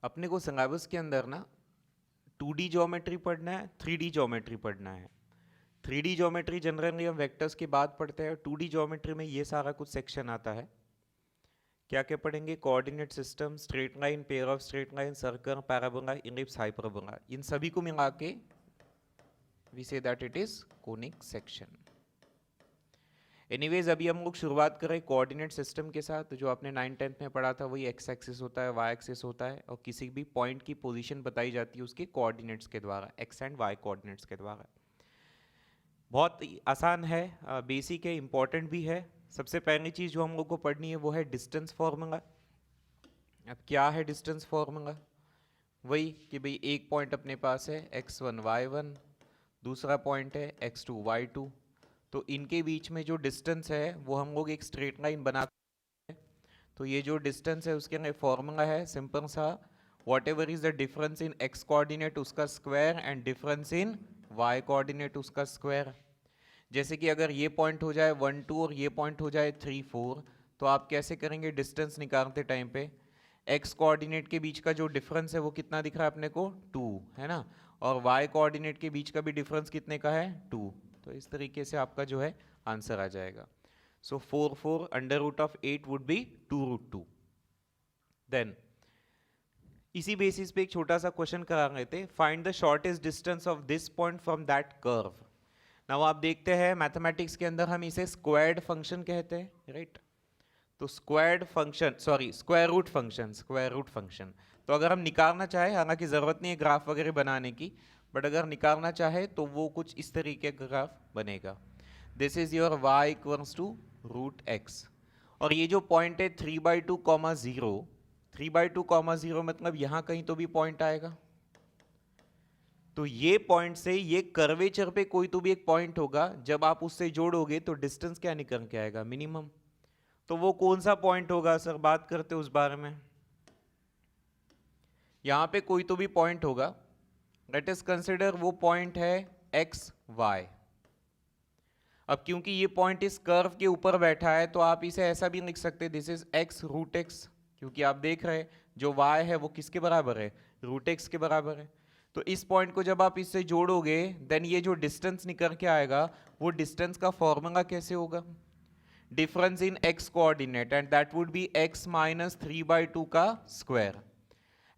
अपने को सिलेबस के अंदर ना 2D ज्योमेट्री पढ़ना है, 3D ज्योमेट्री पढ़ना है। 3D ज्योमेट्री जनरली हम वेक्टर्स के बाद पढ़ते हैं। 2D ज्योमेट्री में ये सारा कुछ सेक्शन आता है। क्या क्या पढ़ेंगे? Coordinate system, straight line, pair of straight line, circle, parabola, ellipse, hyperbola, इन सभी को मिला के we say that it is conic section. Anyways अभी हम लोग शुरुआत करें कोऑर्डिनेट सिस्टम के साथ। जो आपने 9th-10th में पढ़ा था वही एक्स एक्सिस होता है, वाई एक्सिस होता है, और किसी भी पॉइंट की पोजीशन बताई जाती है उसके कोऑर्डिनेट्स के द्वारा, एक्स एंड वाई कोऑर्डिनेट्स के द्वारा। बहुत आसान है, बेसिक है, इंपॉर्टेंट भी है। सबसे पहली चीज़ जो हम लोग को पढ़नी है वो है डिस्टेंस फॉर्मूला। अब क्या है डिस्टेंस फॉर्मूला? वही कि भाई एक पॉइंट अपने पास है x1 y1, दूसरा पॉइंट है x2 y2, तो इनके बीच में जो डिस्टेंस है वो हम लोग एक स्ट्रेट लाइन बनाते हैं। तो ये जो डिस्टेंस है उसके लिए फॉर्मूला है सिंपल सा, whatever is the difference in x coordinate उसका square and difference in y coordinate उसका स्क्वायर। जैसे कि अगर ये पॉइंट हो जाए 1 2 और ये पॉइंट हो जाए 3 4, तो आप कैसे करेंगे डिस्टेंस निकालते टाइम पे? एक्स कोऑर्डिनेट के बीच का जो डिफरेंस है वो कितना दिख रहा है अपने को? 2 है ना, और वाई कोऑर्डिनेट के बीच का भी डिफरेंस कितने का है? 2। तो इस तरीके से आपका जो है आंसर आ जाएगा। So 4 4 under root of 8 would be 2√2। Then इसी बेसिस पे एक छोटा सा क्वेश्चन करा रहे थे, find the shortest distance of this point from that curve. Now आप देखते हैं मैथमेटिक्स के अंदर हम इसे स्क्वायर्ड फंक्शन कहते हैं, राइट? तो squared function, sorry square root function, square root function. तो अगर हम निकालना चाहे, हालांकि ज़रूरत नहीं है ग्राफ वगैरह बनाने की, बट अगर निकालना चाहे तो वो कुछ इस तरीके का ग्राफ बनेगा। This is your y equals to √x, और ये जो पॉइंट है 3/2, 0, 3/2, 0 मतलब यहाँ कहीं तो भी पॉइंट आएगा। तो ये पॉइंट से ये कर्वेचर पे कोई तो भी एक पॉइंट होगा, जब आप उससे जोड़ोगे तो डिस्टेंस क्या निकल के आएगा? मिनिमम। तो वो कौन सा पॉइंट होगा सर? बात करते उस बारे में। यहां पे कोई तो भी पॉइंट होगा, लेट अस कंसिडर वो पॉइंट है एक्स वाई। अब क्योंकि ये पॉइंट इस कर्व के ऊपर बैठा है तो आप इसे ऐसा भी लिख सकते, दिस इज x√x, क्योंकि आप देख रहे हैं जो y है वो किसके बराबर है? √x के बराबर है। तो इस पॉइंट को जब आप इससे जोड़ोगे देन ये जो डिस्टेंस निकल के आएगा वो डिस्टेंस का फॉर्मूला कैसे होगा? Difference in x coordinate, and that would B x - 3/2 का square,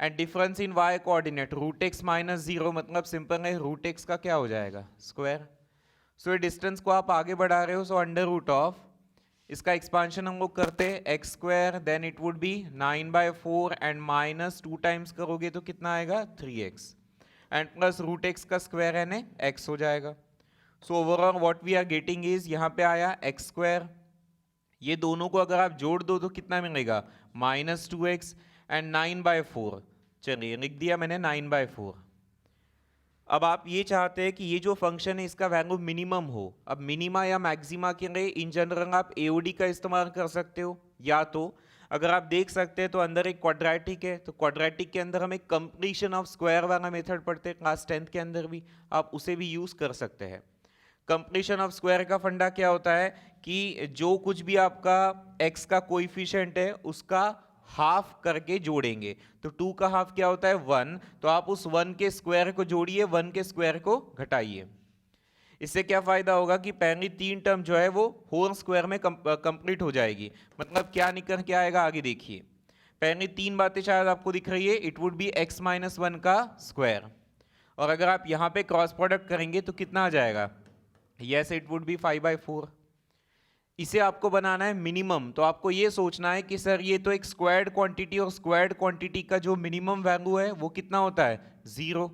and difference in y coordinate √x - 0 मतलब सिंपल है √x का क्या हो जाएगा? स्क्वायर। सो ये डिस्टेंस को आप आगे बढ़ा रहे हो, सो अंडर रूट ऑफ इसका एक्सपांशन हम लोग करते हैं X square, then it would be 9/4 and -2 times करोगे तो कितना आएगा? 3x, एंड प्लस √x का स्क्वायर यानी x हो जाएगा। So overall what we are getting is, यहाँ पे आया एक्स स्क्वायर, ये दोनों को अगर आप जोड़ दो तो कितना मिलेगा? -2x and 9/4। चलिए लिख दिया मैंने 9/4। अब आप ये चाहते हैं कि ये जो फंक्शन है इसका वैल्यू मिनिमम हो। अब मिनिमा या मैक्सिमा के लिए इन जनरल आप एओडी का इस्तेमाल कर सकते हो, या तो अगर आप देख सकते हैं तो अंदर एक क्वाड्रेटिक है, तो क्वाड्रेटिक के अंदर हम एक कंप्लीशन ऑफ स्क्वायर वाला मेथड पढ़ते हैं क्लास 10th के अंदर भी, आप उसे भी यूज कर सकते हैं। कंप्लीशन ऑफ स्क्वायर का फंडा क्या होता है कि जो कुछ भी आपका x का कोइफिशिएंट है उसका हाफ करके जोड़ेंगे। तो 2 का हाफ क्या होता है? 1, तो आप उस 1 के स्क्वायर को जोड़िए, 1 के स्क्वायर को घटाइए। इससे क्या फायदा होगा कि पहली 3 टर्म जो है वो होल स्क्वायर में कंप्लीट हो जाएगी। मतलब क्या निकल के आएगा आगे देखिए। पहली 3 बातें शायद आपको दिख रही है, इट वुड बी x - 1 का स्क्वायर, और अगर आप यहां पे क्रॉस प्रोडक्ट करेंगे तो कितना आ जाएगा? Yes, it would B 5/4। इसे आपको बनाना है मिनिमम, तो आपको ये सोचना है कि सर ये तो एक स्क्वायर्ड क्वांटिटी, और स्क्वायर्ड क्वांटिटी का जो मिनिमम वैल्यू है वो कितना होता है? 0।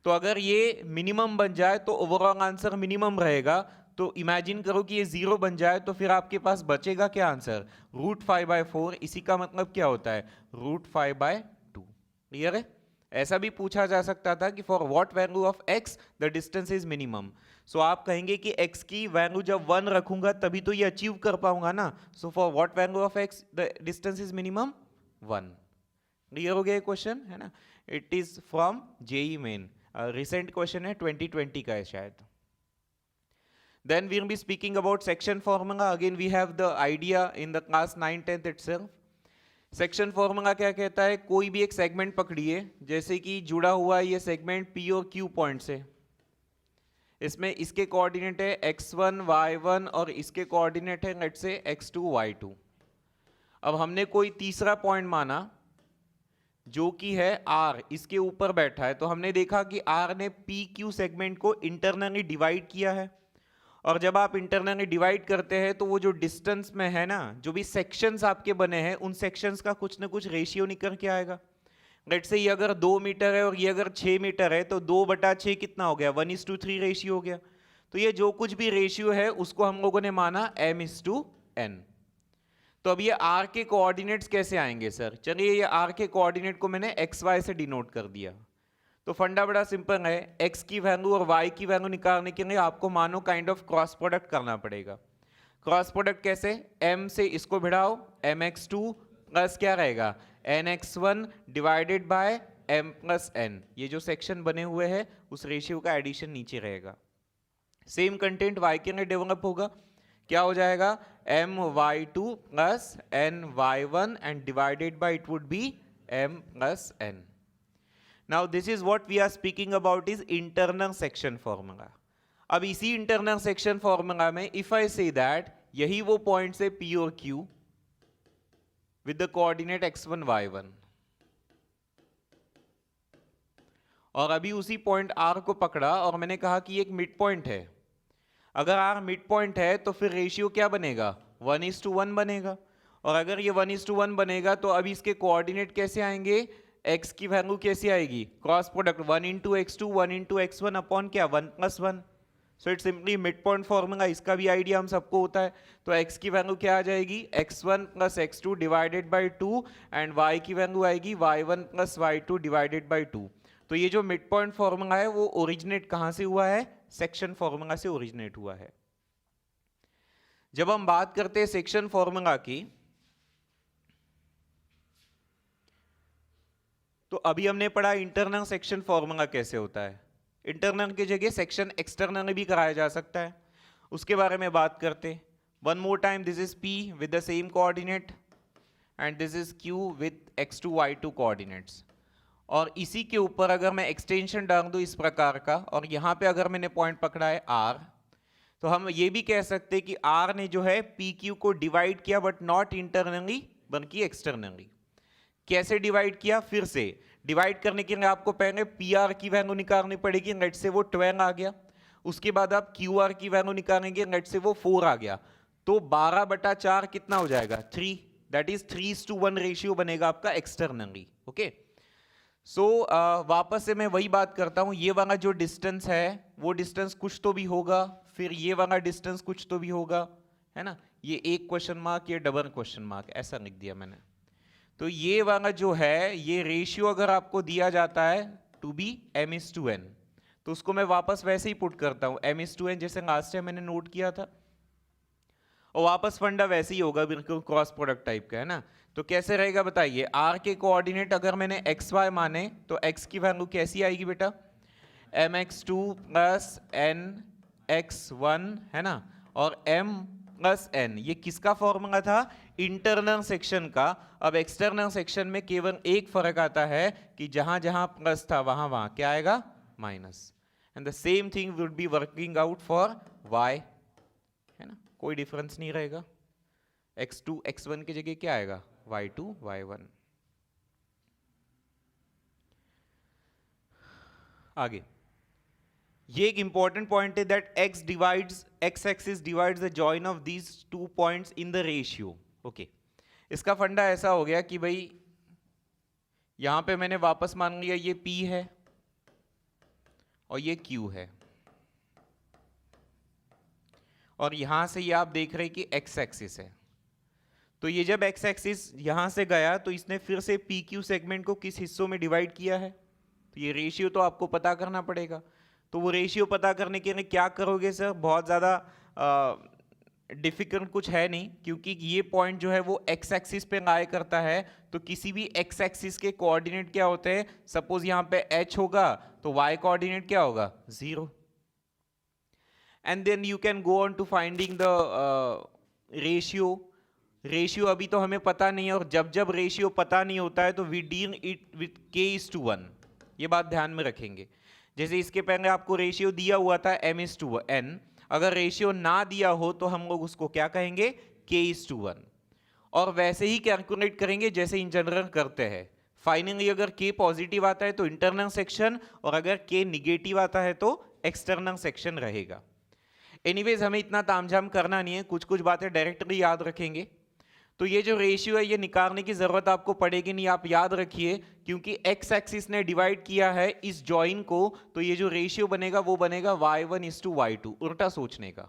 तो अगर ये मिनिमम बन जाए तो ओवरऑल आंसर मिनिमम रहेगा। तो इमेजिन करो कि ये 0 बन जाए तो फिर आपके पास बचेगा क्या आंसर? √5/4। इसी का मतलब क्या होता है? √5/2। क्लियर है? ऐसा भी पूछा जा सकता था कि for what value of x the distance is minimum. So आप कहेंगे कि x की वैल्यू जब 1 रखूंगा तभी तो ये अचीव कर पाऊंगा ना। So for what value of x the distance is minimum? 1। Clear हो गया क्वेश्चन, है ना? It is from JEE main, recent question है, 2020 का है शायद। Then we will be speaking about section formula. Again we have the idea in the class 9 10th itself. Section formula क्या कहता है, कोई भी एक सेगमेंट पकड़िए, जैसे कि जुड़ा हुआ है ये सेगमेंट पी और क्यू पॉइंट से, इसमें इसके कोऑर्डिनेट है x1 y1 और इसके कोऑर्डिनेट है लेट्स से x2 y2। अब हमने कोई तीसरा पॉइंट माना जो कि है r, इसके ऊपर बैठा है, तो हमने देखा कि r ने पी क्यू सेगमेंट को इंटरनली डिवाइड किया है, और जब आप इंटरनली डिवाइड करते हैं तो वो जो डिस्टेंस में है ना, जो भी सेक्शंस आपके बने हैं उन सेक्शंस का कुछ ना कुछ रेशियो निकल के आएगा। लेट्स से ये अगर 2 मीटर है और ये अगर 6 मीटर है तो 2/6 कितना हो गया, 1:3 रेशियो हो गया। तो ये जो कुछ भी रेशियो है उसको हम लोगों ने माना m/n। तो अब ये r के कोऑर्डिनेट्स कैसे आएंगे सर, चलिए ये r के कोऑर्डिनेट को मैंने xy से डिनोट कर दिया। तो फंडा बड़ा सिंपल है, x की वैल्यू और y की वैल्यू निकालने के लिए आपको मानो काइंड ऑफ क्रॉस प्रोडक्ट करना पड़ेगा। क्रॉस प्रोडक्ट कैसे, m से इसको भिड़ाओ, mx2 प्लस क्या रहेगा nx1 divided by m plus n, ये जो सेक्शन बने हुए हैं उस रेशियो का एडिशन नीचे रहेगा। सेम कंटेंट y के लिए डेवलप होगा, क्या हो जाएगा my2 plus ny1 and divided by it would B m plus n। Now this is what we are speaking about is internal section formula। अब इसी internal section formula में if I say that यही वो points है P और Q with the coordinate x1 y1, और अभी उसी पॉइंट R को पकड़ा और मैंने कहा कि एक मिड पॉइंट है। अगर R मिड पॉइंट है तो फिर रेशियो क्या बनेगा, 1:1 बनेगा, और अगर ये 1:1 बनेगा तो अभी इसके कोऑर्डिनेट कैसे आएंगे, x की वैल्यू कैसी आएगी, cross product 1:x2 1:x1 upon क्या 1+1। So it's simply mid point formula, इसका भी आइडिया हम सबको होता है। तो x की वैल्यू क्या आ जाएगी, x1 plus x2 divided by 2 and y की वैल्यू आएगी y1 plus y2 divided by 2। तो ये जो मिड पॉइंट फॉर्मूला है वो ओरिजिनेट कहां से हुआ है, सेक्शन फॉर्मूला से ओरिजिनेट हुआ है। जब हम बात करते हैं सेक्शन फॉर्मूला की, तो अभी हमने पढ़ा इंटरनल सेक्शन फॉर्मूला कैसे होता है, इंटरनल की जगह सेक्शन एक्सटर्नल भी कराया जा सकता है, उसके बारे में बात करते। One more time, this is P with the same coordinate and this is Q with x2 y2 coordinates. और इसी के ऊपर अगर मैं एक्सटेंशन डाल दूं इस प्रकार का, और यहां पे अगर मैंने पॉइंट पकड़ा है R, तो हम ये भी कह सकते हैं कि R ने जो है PQ को डिवाइड किया बट नॉट इंटरनली बल्कि एक्सटर्नली। कैसे डिवाइड किया, फिर से डिवाइड करने के लिए आपको पहले PR की वैल्यू निकालनी पड़ेगी, लेट से वो 12 आ गया, उसके बाद आप QR की वैल्यू निकालेंगे, लेट से वो 4 आ गया, तो 12/4 कितना हो जाएगा 3, दैट इज 3:1 रेशियो बनेगा आपका एक्सटर्नली। ओके, सो वापस से मैं वही बात करता हूं, ये वाला जो डिस्टेंस है वो डिस्टेंस कुछ तो भी होगा, फिर ये वाला डिस्टेंस कुछ तो भी होगा, है ना, ये एक क्वेश्चन मार्क, ये डबल क्वेश्चन मार्क, ऐसा लिख दिया मैंने। तो ये वाला जो है ये रेशियो अगर आपको दिया जाता है टू बी m/n, तो उसको मैं वापस वैसे ही पुट करता हूं m/n, जैसे लास्ट टाइम मैंने नोट किया था, और वापस फंडा वैसे ही होगा, बिल्कुल क्रॉस प्रोडक्ट टाइप का, है ना। तो कैसे रहेगा बताइए, r के कोऑर्डिनेट अगर मैंने xy माने तो x की वैल्यू कैसी आएगी बेटा, mx2 प्लस nx1, है ना, और m प्लस n, ये किसका फॉर्मूला था, इंटरनल सेक्शन का। अब एक्सटर्नल सेक्शन में केवल एक फर्क आता है कि जहां जहां प्लस था वहां वहां क्या आएगा, minus, and the same thing would be working out for y, है ना, कोई डिफरेंस नहीं रहेगा, x2 x1 की जगह क्या आएगा y2 y1। आगे ये एक इंपॉर्टेंट पॉइंट है that x axis divides the join of these 2 points in the ratio. Okay, इसका फंडा ऐसा हो गया कि भाई यहां पे मैंने वापस मान लिया ये P है और ये Q है, और यहां से ये आप देख रहे हैं कि x एक्सिस है, तो ये जब x एक्सिस यहां से गया तो इसने फिर से PQ सेगमेंट को किस हिस्सों में डिवाइड किया है, तो ये रेशियो तो आपको पता करना पड़ेगा। तो वो रेशियो पता करने के लिए क्या करोगे सर, बहुत ज़्यादा डिफिकल्ट कुछ है नहीं, क्योंकि ये पॉइंट जो है वो x एक्सिस पे लाई करता है, तो किसी भी x एक्सिस के कोऑर्डिनेट क्या होते हैं, सपोज यहाँ पे h होगा तो y कोऑर्डिनेट क्या होगा 0, and then you can go on to finding the ratio ratio अभी तो हमें पता नहीं है, और जब जब रेशियो पता नहीं होता है तो we deal it with k:1, ये बात ध्यान में रखेंगे। जैसे इसके पहले आपको रेशियो दिया हुआ था m:n, अगर रेशियो ना दिया हो तो हम लोग उसको क्या कहेंगे, k:1, और वैसे ही कैलकुलेट करेंगे जैसे इन जनरल करते हैं। फाइनली अगर k पॉजिटिव आता है तो इंटरनल सेक्शन, और अगर k निगेटिव आता है तो एक्सटर्नल सेक्शन रहेगा। एनीवेज हमें इतना तामझाम करना नहीं है, कुछ कुछ बातें डायरेक्टली याद रखेंगे। तो ये जो रेशियो है ये निकालने की जरूरत आपको पड़ेगी नहीं, आप याद रखिए, क्योंकि एक्स एक्सिस ने डिवाइड किया है इस जॉइन को, तो ये जो रेशियो बनेगा वो बनेगा y1:y2, उल्टा सोचने का।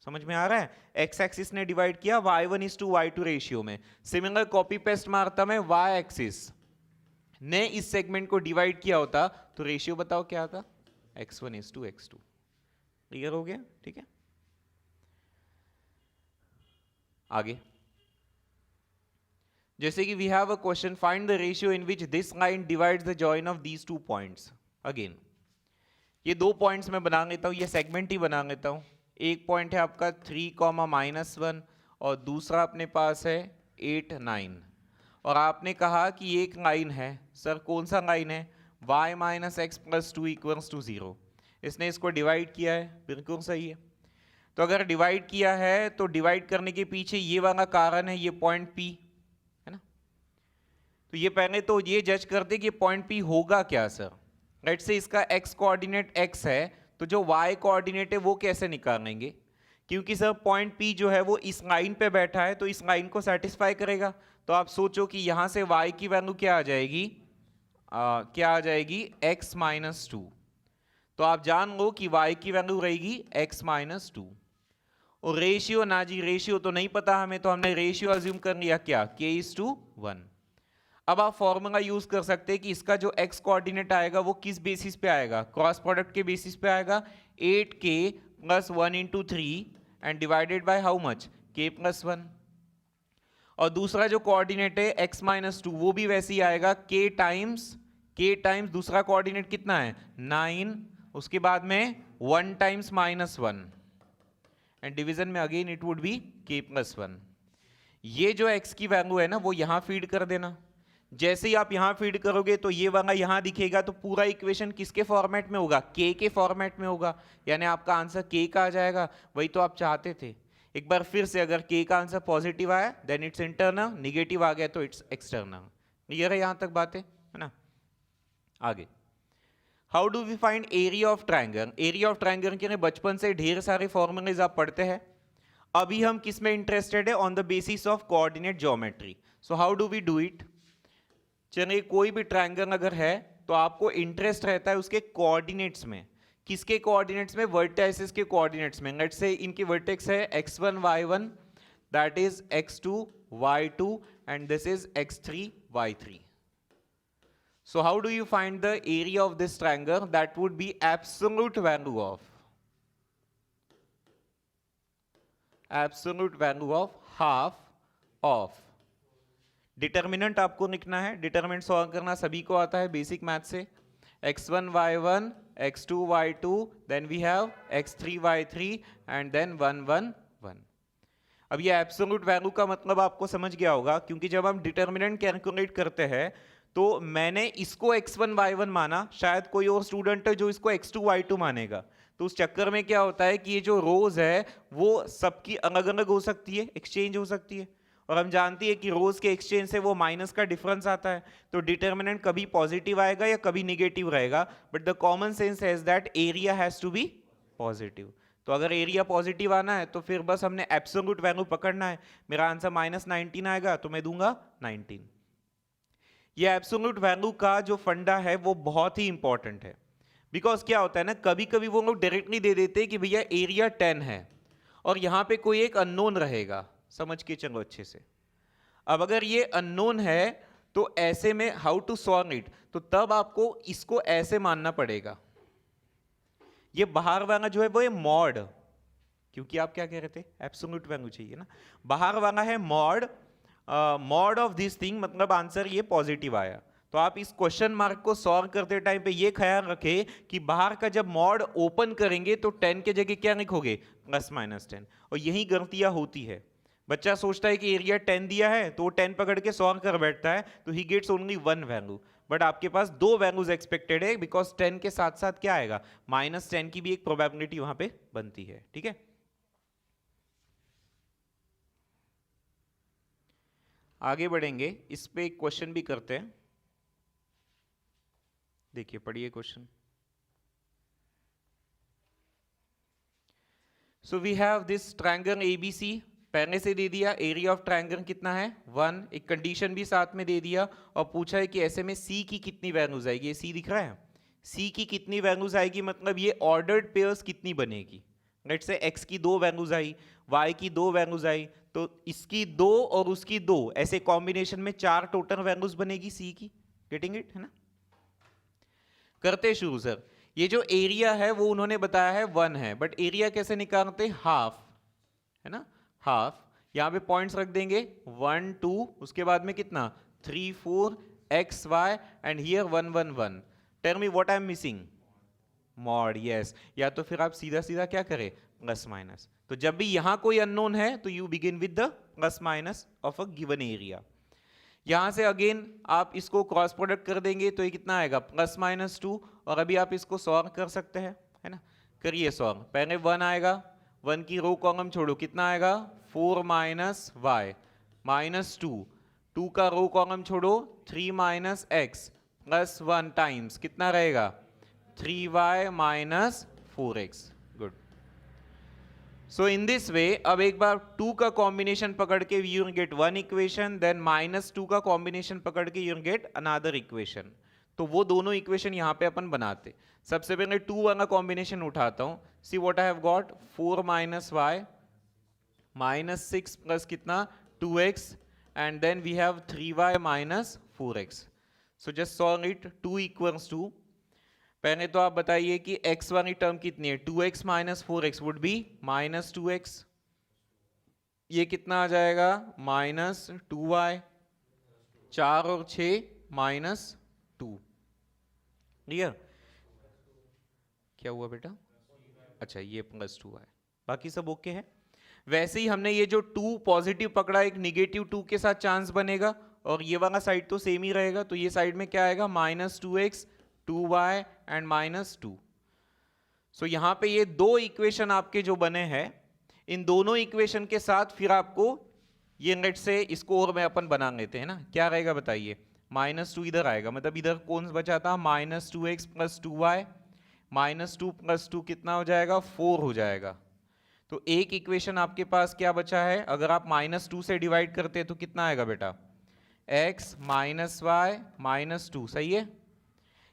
समझ में आ रहा है? एक्स एक्सिस ने डिवाइड किया y1:y2 रेशियो में। सिमिलर कॉपी पेस्ट मारता मैं y एक्सिस ने इस सेगमेंट को डिवाइड किया होता तो रेशियो बताओ क्या आता, x1:x2। क्लियर हो गया? ठीक है, आगे। जैसे कि we have a question, find the ratio in which this line divides the join of these two points. Again ये दो पॉइंट्स मैं बना लेता हूं, ये सेगमेंट ही बना लेता हूं। एक पॉइंट है आपका 3, और दूसरा अपने पास है 8, 9, और आपने कहा कि एक लाइन है, सर कौन सा लाइन है, y - x + 2 = 0। इसने इसको डिवाइड किया है, बिल्कुल सही है। तो अगर डिवाइड किया है तो डिवाइड करने के पीछे ये वाला कारण है, ये पॉइंट P है ना। तो ये पहले तो ये जज करते कि पॉइंट P होगा क्या सर। लेट्स से इसका x कोऑर्डिनेट x है, तो जो y कोऑर्डिनेट है वो कैसे निकालेंगे, क्योंकि सर पॉइंट P जो है वो इस लाइन पे बैठा है तो इस लाइन को सेटिस्फाई करेगा। तो आप सोचो कि यहां से y की वैल्यू क्या आ जाएगी, क्या आ जाएगी, x - 2। तो आप जान लो कि y की वैल्यू रहेगी x - 2। और रेशियो ना जी, रेशियो तो नहीं पता हमें, तो हमने रेशियो अज्यूम कर लिया क्या, k:1। अब आप फॉर्मूला यूज कर सकते हैं कि इसका जो x कोऑर्डिनेट आएगा वो किस बेसिस पे आएगा, क्रॉस प्रोडक्ट के बेसिस पे आएगा। 8k + 1 × 3 and divided by how much, k + 1। और दूसरा जो कोऑर्डिनेट है x - 2 वो भी वैसे ही आएगा, k टाइम्स दूसरा कोऑर्डिनेट कितना है 9, उसके बाद में 1 टाइम्स -1 एंड डिवीजन में again it would B k + 1। ये जो x की वैल्यू है ना वो यहां फीड कर देना। जैसे ही आप यहां फीड करोगे तो ये वाला यहां दिखेगा, तो पूरा इक्वेशन किसके फॉर्मेट में होगा, k के फॉर्मेट में होगा, यानी आपका आंसर k का आ जाएगा। वही तो आप चाहते थे। एक बार फिर से, अगर k का आंसर पॉजिटिव आया देन इट्स इंटरनल, निगेटिव आ गया तो इट्स एक्सटर्नल। क्लियर है यहां तक बातें, है ना। आगे, how do we find area of triangle. Area of triangle के लिए बचपन से ढेर सारे फॉर्मूलेज आप पढ़ते हैं। अभी हम किस में इंटरेस्टेड है, on the basis of coordinate geometry. So how do we do it. चलिए, कोई भी ट्रायंगल अगर है तो आपको इंटरेस्ट रहता है उसके कोऑर्डिनेट्स में। किसके कोऑर्डिनेट्स में, वर्टेक्सेस के कोऑर्डिनेट्स में। लेट्स से इनके वर्टेक्स है x1 y1, that is x2 y2 and this is x3 y3। So how do you find the area of this triangle? That would be absolute value of half of determinant आपको लिखना है। Determinant solve करना सभी को आता है basic math से। x1 y1, x2 y2, then we have x3 y3 and then 1 1 1। अब ये एब्सोल्यूट वैल्यू का मतलब आपको समझ गया होगा, क्योंकि जब हम डिटर्मिनेंट कैलकुलेट करते हैं तो मैंने इसको x1 y1 माना, शायद कोई और स्टूडेंट है जो इसको x2 y2 मानेगा। तो उस चक्कर में क्या होता है कि ये जो रोज है वो सबकी अलग अलग हो सकती है, एक्सचेंज हो सकती है, और हम जानते हैं कि रोज के एक्सचेंज से वो माइनस का डिफरेंस आता है। तो डिटर्मिनेंट कभी पॉजिटिव आएगा या कभी निगेटिव रहेगा, but the common sense has that area has to be positive. तो अगर एरिया पॉजिटिव आना है तो फिर बस हमने एब्सोल्यूट वैल्यू पकड़ना है। मेरा आंसर -19 आएगा तो मैं दूंगा 19। ये एब्सोल्यूट वैल्यू का जो फंडा है वो बहुत ही इंपॉर्टेंट है, बिकॉज क्या होता है ना, कभी कभी वो लोग डायरेक्टली दे देते हैं कि भैया एरिया 10 है और यहां पे कोई एक अननोन रहेगा। समझ के चलो अच्छे से। अब अगर ये अननोन है तो ऐसे में हाउ टू सॉल्व इट, तो तब आपको इसको ऐसे मानना पड़ेगा, ये बाहर वाला जो है वो है मॉड, क्योंकि आप क्या कह रहे थे, एब्सोल्यूट वैल्यू चाहिए ना। बाहर वाला है mod, mod of this thing, मतलब आंसर ये पॉजिटिव आया। तो आप इस क्वेश्चन मार्क को सॉल्व करते टाइम पे ये ख्याल रखें कि बाहर का जब मॉड ओपन करेंगे तो 10 के जगह क्या लिखोगे, +-10। और यही गलतियां होती है। बच्चा सोचता है कि एरिया 10 दिया है तो वो 10 पकड़ के सॉल्व कर बैठता है, तो he gets only one value, but आपके पास दो वैल्यूज एक्सपेक्टेड है, बिकॉज 10 के साथ साथ क्या आएगा, -10 की भी एक प्रोबेबिलिटी वहां पे बनती है। ठीक है, आगे बढ़ेंगे, इस पे एक क्वेश्चन भी करते हैं। देखिए पढ़िए question. So we have this triangle ABC, पहले से दे दिया, एरिया ऑफ ट्रायंगल कितना है 1, एक कंडीशन भी साथ में दे दिया, और पूछा है कि ऐसे में सी की कितनी वैल्यूज आएगी, ये सी दिख रहा है, सी की कितनी वैल्यूज आएगी, मतलब ये ऑर्डर्ड पेयर्स कितनी बनेगी। लेट्स से एक्स की 2 वैल्यूज आई, वाई की 2 वैल्यूज आई, तो इसकी 2 और उसकी 2, ऐसे कॉम्बिनेशन में 4 टोटल वैल्यूज बनेगी सी की। गेटिंग इट, है ना। करते शुरू सर। ये जो एरिया है वो उन्होंने बताया है 1 है, बट एरिया कैसे निकालते, हाफ, है ना, हाफ। यहां पे पॉइंट्स रख देंगे 1 2, उसके बाद में कितना 3 4 X Y, and here 1 1 1। Tell me what I am missing, mod, yes. या तो फिर आप सीधा सीधा क्या करें, प्लस माइनस। तो जब भी यहां कोई अननोन है तो you begin with the plus minus of a given area. यहां से अगेन आप इसको क्रॉस प्रोडक्ट कर देंगे तो ये कितना आएगा, +-2, और अभी आप इसको सॉल्व कर सकते हैं, है ना। करिए सॉल्व, पहले 1 आएगा, 1 की रो कॉलम छोड़ो, कितना आएगा 4 - y -2, 2 का रो कॉलम छोड़ो 3 - x +1 टाइम्स कितना रहेगा 3y - 4x। Good. So in this way, अब एक बार 2 का कॉम्बिनेशन पकड़ के you will get 1 equation, then -2 का कॉम्बिनेशन पकड़ के you will get another equation. तो वो दोनों इक्वेशन यहां पे अपन बनाते। सबसे पहले 2 वाला कॉम्बिनेशन उठाता हूं, see what I have got, 4 - y -6 plus कितना 2x, and then we have 3y - 4x। So just solve it, 2 = 2। पहले तो आप बताइए कि x वाली टर्म कितनी है, 2x - 4x would be -2x, ये कितना आ जाएगा -2y, 4 और 6 -2। क्लियर, क्या हुआ बेटा, अच्छा ये +2y, बाकी सब ओके है। वैसे ही हमने ये जो 2 पॉजिटिव पकड़ा, एक निगेटिव 2 के साथ चांस बनेगा, और ये वाला साइड तो सेम ही रहेगा, तो ये साइड में क्या आएगा -2x 2y एंड -2। सो यहां पे ये दो इक्वेशन आपके जो बने हैं, इन दोनों इक्वेशन के साथ फिर आपको ये लेट से इसको और में अपन बना लेते हैं ना, क्या रहेगा बताइए, -2 इधर आएगा, मतलब इधर कौन बचा था -2x + 2y, -2 + 2 कितना हो जाएगा 4 हो जाएगा। तो एक इक्वेशन आपके पास क्या बचा है, अगर आप -2 से डिवाइड करते हैं तो कितना आएगा बेटा, x - y -2, सही है।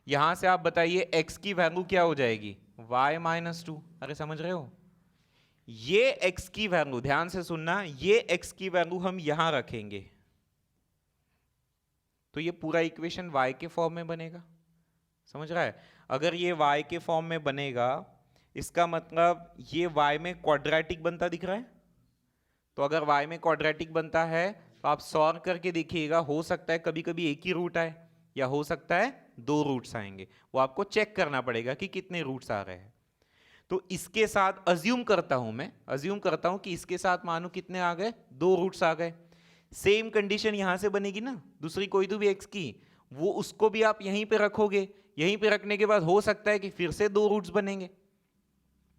यहां से आप बताइए x की वैल्यू क्या हो जाएगी, y -2। अरे समझ रहे हो, ये x की वैल्यू, ध्यान से सुनना, ये x की वैल्यू हम यहां रखेंगे, तो ये पूरा इक्वेशन y के फॉर्म में बनेगा। समझ रहा है, अगर ये y के फॉर्म में बनेगा, इसका मतलब ये y में क्वाड्रेटिक बनता दिख रहा है। तो अगर y में क्वाड्रेटिक बनता है तो आप सॉल्व करके देखिएगा, हो सकता है कभी कभी एक ही रूट आए, या हो सकता है 2 रूट्स आएंगे, वो आपको चेक करना पड़ेगा कि कितने रूट्स आ रहे हैं। तो इसके साथ अज्यूम करता हूं, मैं अज्यूम करता हूं कि इसके साथ मानो कितने आ गए, 2 रूट्स आ गए। सेम कंडीशन यहां से बनेगी ना, दूसरी कोई तो भी x की, वो उसको भी आप यहीं पे रखोगे, यहीं पे रखने के बाद हो सकता है कि फिर से 2 रूट्स बनेंगे,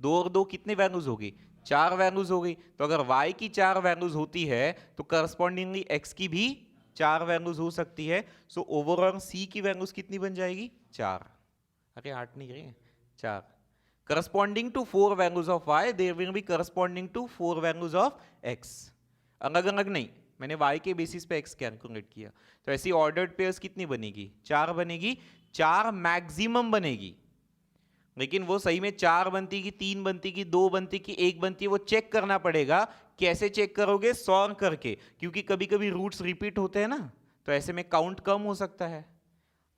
2 और 2 कितनी वैल्यूज होगी, 4 वैल्यूज हो गई। तो अगर y की 4 वैल्यूज होती है तो करस्पॉन्डिंगली x की भी 4 वैल्यूज हो सकती है। सो ओवरऑल c की वैल्यूज कितनी बन जाएगी, 4। अरे 8 नहीं रहे, 4। Corresponding to 4 values of y, there will be corresponding to 4 values of x। अलग अलग नहीं, मैंने y के बेसिस पे x कैलकुलेट किया। तो ऐसी ऑर्डर्ड पेयर्स कितनी बनेगी, 4 बनेगी, 4 मैक्सिमम बनेगी। लेकिन वो सही में 4 बनती की 3 बनती की 2 बनती की 1 बनती, वो चेक करना पड़ेगा। कैसे चेक करोगे, सॉल्व करके, क्योंकि कभी कभी रूट्स रिपीट होते हैं ना, तो ऐसे में काउंट कम हो सकता है।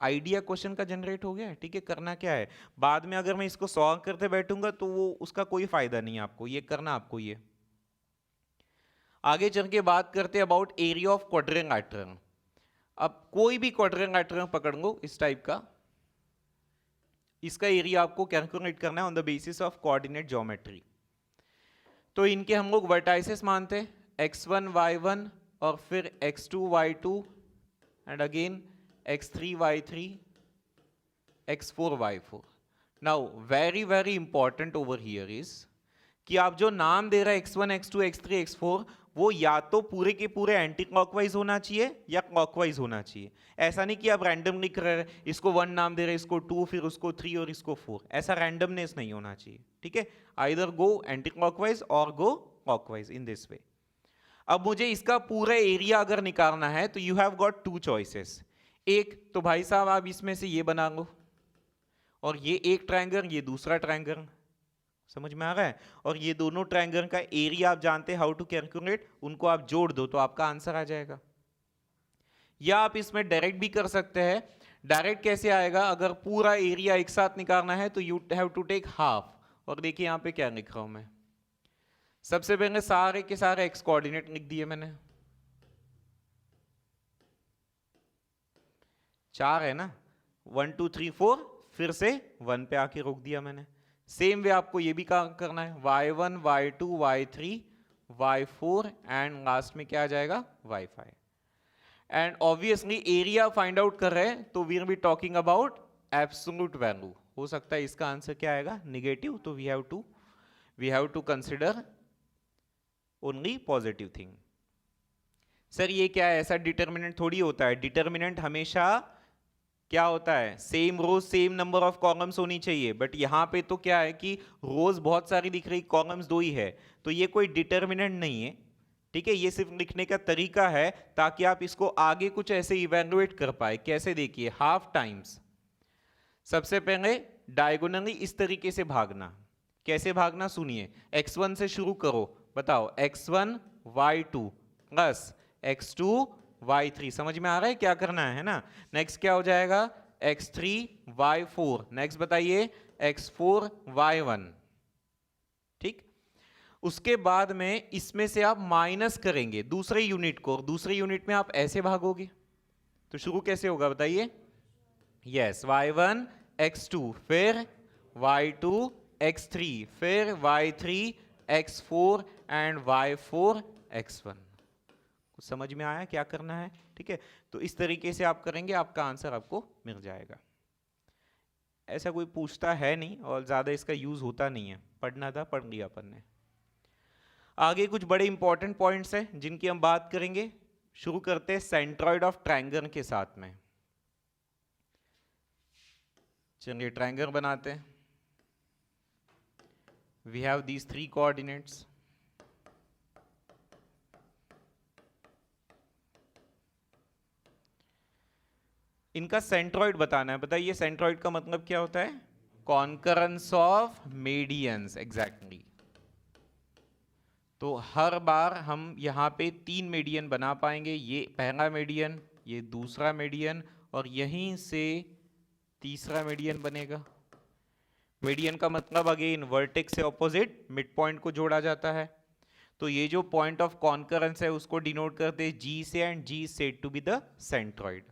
आइडिया क्वेश्चन का जनरेट हो गया, ठीक है। करना क्या है, बाद में अगर मैं इसको सॉल्व करते बैठूंगा तो वो उसका कोई फायदा नहीं है आपको, ये करना आपको ये। आगे चल के बात करते हैं अबाउट एरिया ऑफ क्वाड्रिलेटरल। अब कोई भी क्वाड्रिलेटरल पकड़ लो इस टाइप का, इसका एरिया आपको कैलकुलेट करना है on the basis of coordinate geometry. तो इनके हम लोग वर्टाइसेस मानते हैं, x1 y1 और फिर x2 y2 and again x3 y3 x4 y4. Now very important over here is कि आप जो नाम दे रहे हैं x1 x2 x3 x4 वो या तो पूरे के पूरे एंटी क्लॉकवाइज होना चाहिए या क्लॉकवाइज होना चाहिए. ऐसा नहीं कि आप रैंडम लिख रहे हैं, इसको 1 नाम दे रहे हैं, इसको 2, फिर उसको 3 और इसको 4. ऐसा रैंडमनेस नहीं होना चाहिए. ठीक है, आइदर गो एंटी क्लॉकवाइज और गो क्लॉकवाइज इन दिस वे. अब मुझे इसका पूरा एरिया अगर निकालना है तो यू हैव गॉट 2 चॉइसेस. एक तो भाई साहब आप इसमें से ये बना लो और ये एक ट्रायंगल, ये दूसरा ट्रायंगल. समझ में आ रहा है? और ये दोनों ट्रायंगल का एरिया आप जानते हैं हाउ टू कैलकुलेट, उनको आप जोड़ दो तो आपका आंसर आ जाएगा. या आप इसमें डायरेक्ट भी कर सकते हैं. डायरेक्ट कैसे आएगा? अगर पूरा एरिया एक साथ निकालना है तो you have to take half. और देखिए यहां पे क्या लिख रहा हूं मैं. सबसे पहले सारे के सारे एक्स कोऑर्डिनेट लिख दिए मैंने. 4 है ना, 1 2 3 4, फिर से 1 पे आके रोक दिया मैंने. सेम वे आपको ये भी काम करना है. y1 y2 y3 y4 and last में क्या आ जाएगा? y5. And obviously area find out कर रहे हैं तो we are be talking about absolute value. हो सकता है इसका आंसर क्या आएगा? निगेटिव. तो we have to consider only positive thing. Sir ये क्या है? ऐसा डिटर्मिनेंट थोड़ी होता है. डिटर्मिनेंट हमेशा क्या होता है? Same rows same number of columns होनी चाहिए. बट यहां पे तो क्या है कि रोज बहुत सारी दिख रही, कॉलम्स 2 ही है, तो ये कोई डिटर्मिनेंट नहीं है. ठीक है, ये सिर्फ लिखने का तरीका है ताकि आप इसको आगे कुछ ऐसे इवैल्यूएट कर पाए. कैसे? देखिए, हाफ टाइम्स. सबसे पहले डायगोनली इस तरीके से भागना. कैसे भागना? सुनिए, x1 से शुरू करो. बताओ, x1 y2 plus x2 y3. समझ में आ रहा है क्या करना है ना? नेक्स्ट क्या हो जाएगा? x3 y4. नेक्स्ट बताइए, x4 y1. ठीक. उसके बाद में इसमें से आप माइनस करेंगे दूसरे यूनिट को. दूसरे यूनिट में आप ऐसे भागोगे तो शुरू कैसे होगा बताइए? यस, y1 x2, फिर y2 x3, फिर y3 x4 and y4 x1. समझ में आया क्या करना है? ठीक है, तो इस तरीके से आप करेंगे, आपका आंसर आपको मिल जाएगा. ऐसा कोई पूछता है नहीं और ज्यादा इसका यूज होता नहीं है. पढ़ना था, पढ़ लिया अपन ने. आगे कुछ बड़े इंपॉर्टेंट पॉइंट्स हैं जिनकी हम बात करेंगे. शुरू करते हैं सेंट्रॉइड ऑफ ट्रायंगल के साथ में. चलिए ट्रायंगल बनाते हैं. We have these 3 coordinates. इनका सेंट्रॉइड बताना है. बताइए सेंट्रॉइड का मतलब क्या होता है? Concurrence of medians. एग्जैक्टली. तो हर बार हम यहां पे 3 मीडियन बना पाएंगे. ये पहला मीडियन, ये दूसरा मीडियन और यहीं से तीसरा मीडियन बनेगा. मीडियन का मतलब अगेन वर्टेक्स से ऑपोजिट मिड पॉइंट को जोड़ा जाता है. तो ये जो पॉइंट ऑफ कॉन्करेंस है उसको डिनोट करते हैं G से, and G is said to be the centroid.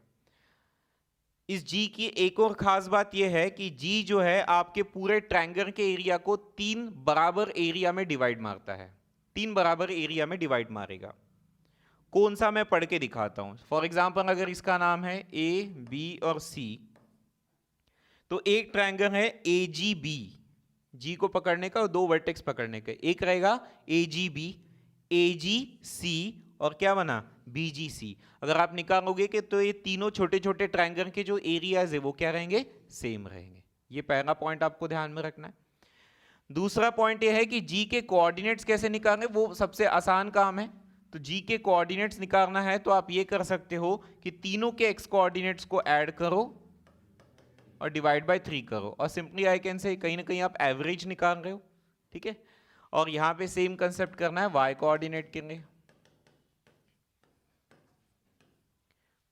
इस G की एक और खास बात यह है कि G जो है आपके पूरे ट्रायंगल के एरिया को 3 बराबर एरिया में डिवाइड मारता है. 3 बराबर एरिया में डिवाइड मारेगा. कौन सा? मैं पढ़ के दिखाता हूं. फॉर एग्जाम्पल अगर इसका नाम है A, B और C, तो एक ट्रायंगल है AGB. G को पकड़ने का और 2 वर्टेक्स पकड़ने का. एक रहेगा AGB, AGC और क्या बना? BGC. अगर आप निकालोगे कि तो ये तीनों छोटे छोटे ट्रायंगल के जो एरियाज है वो क्या रहेंगे? सेम रहेंगे. ये पहला पॉइंट आपको ध्यान में रखना है. दूसरा पॉइंट ये है कि G के कोऑर्डिनेट्स कैसे निकालें, वो सबसे आसान काम है. तो G के कोऑर्डिनेट्स निकालना है तो आप ये कर सकते हो कि तीनों के x कोऑर्डिनेट्स को ऐड करो और डिवाइड बाय 3 करो. और सिंपली आई कैन से कहीं ना कहीं आप एवरेज निकाल रहे हो. ठीक है, और यहां पे सेम कंसेप्ट करना है y कोऑर्डिनेट के लिए.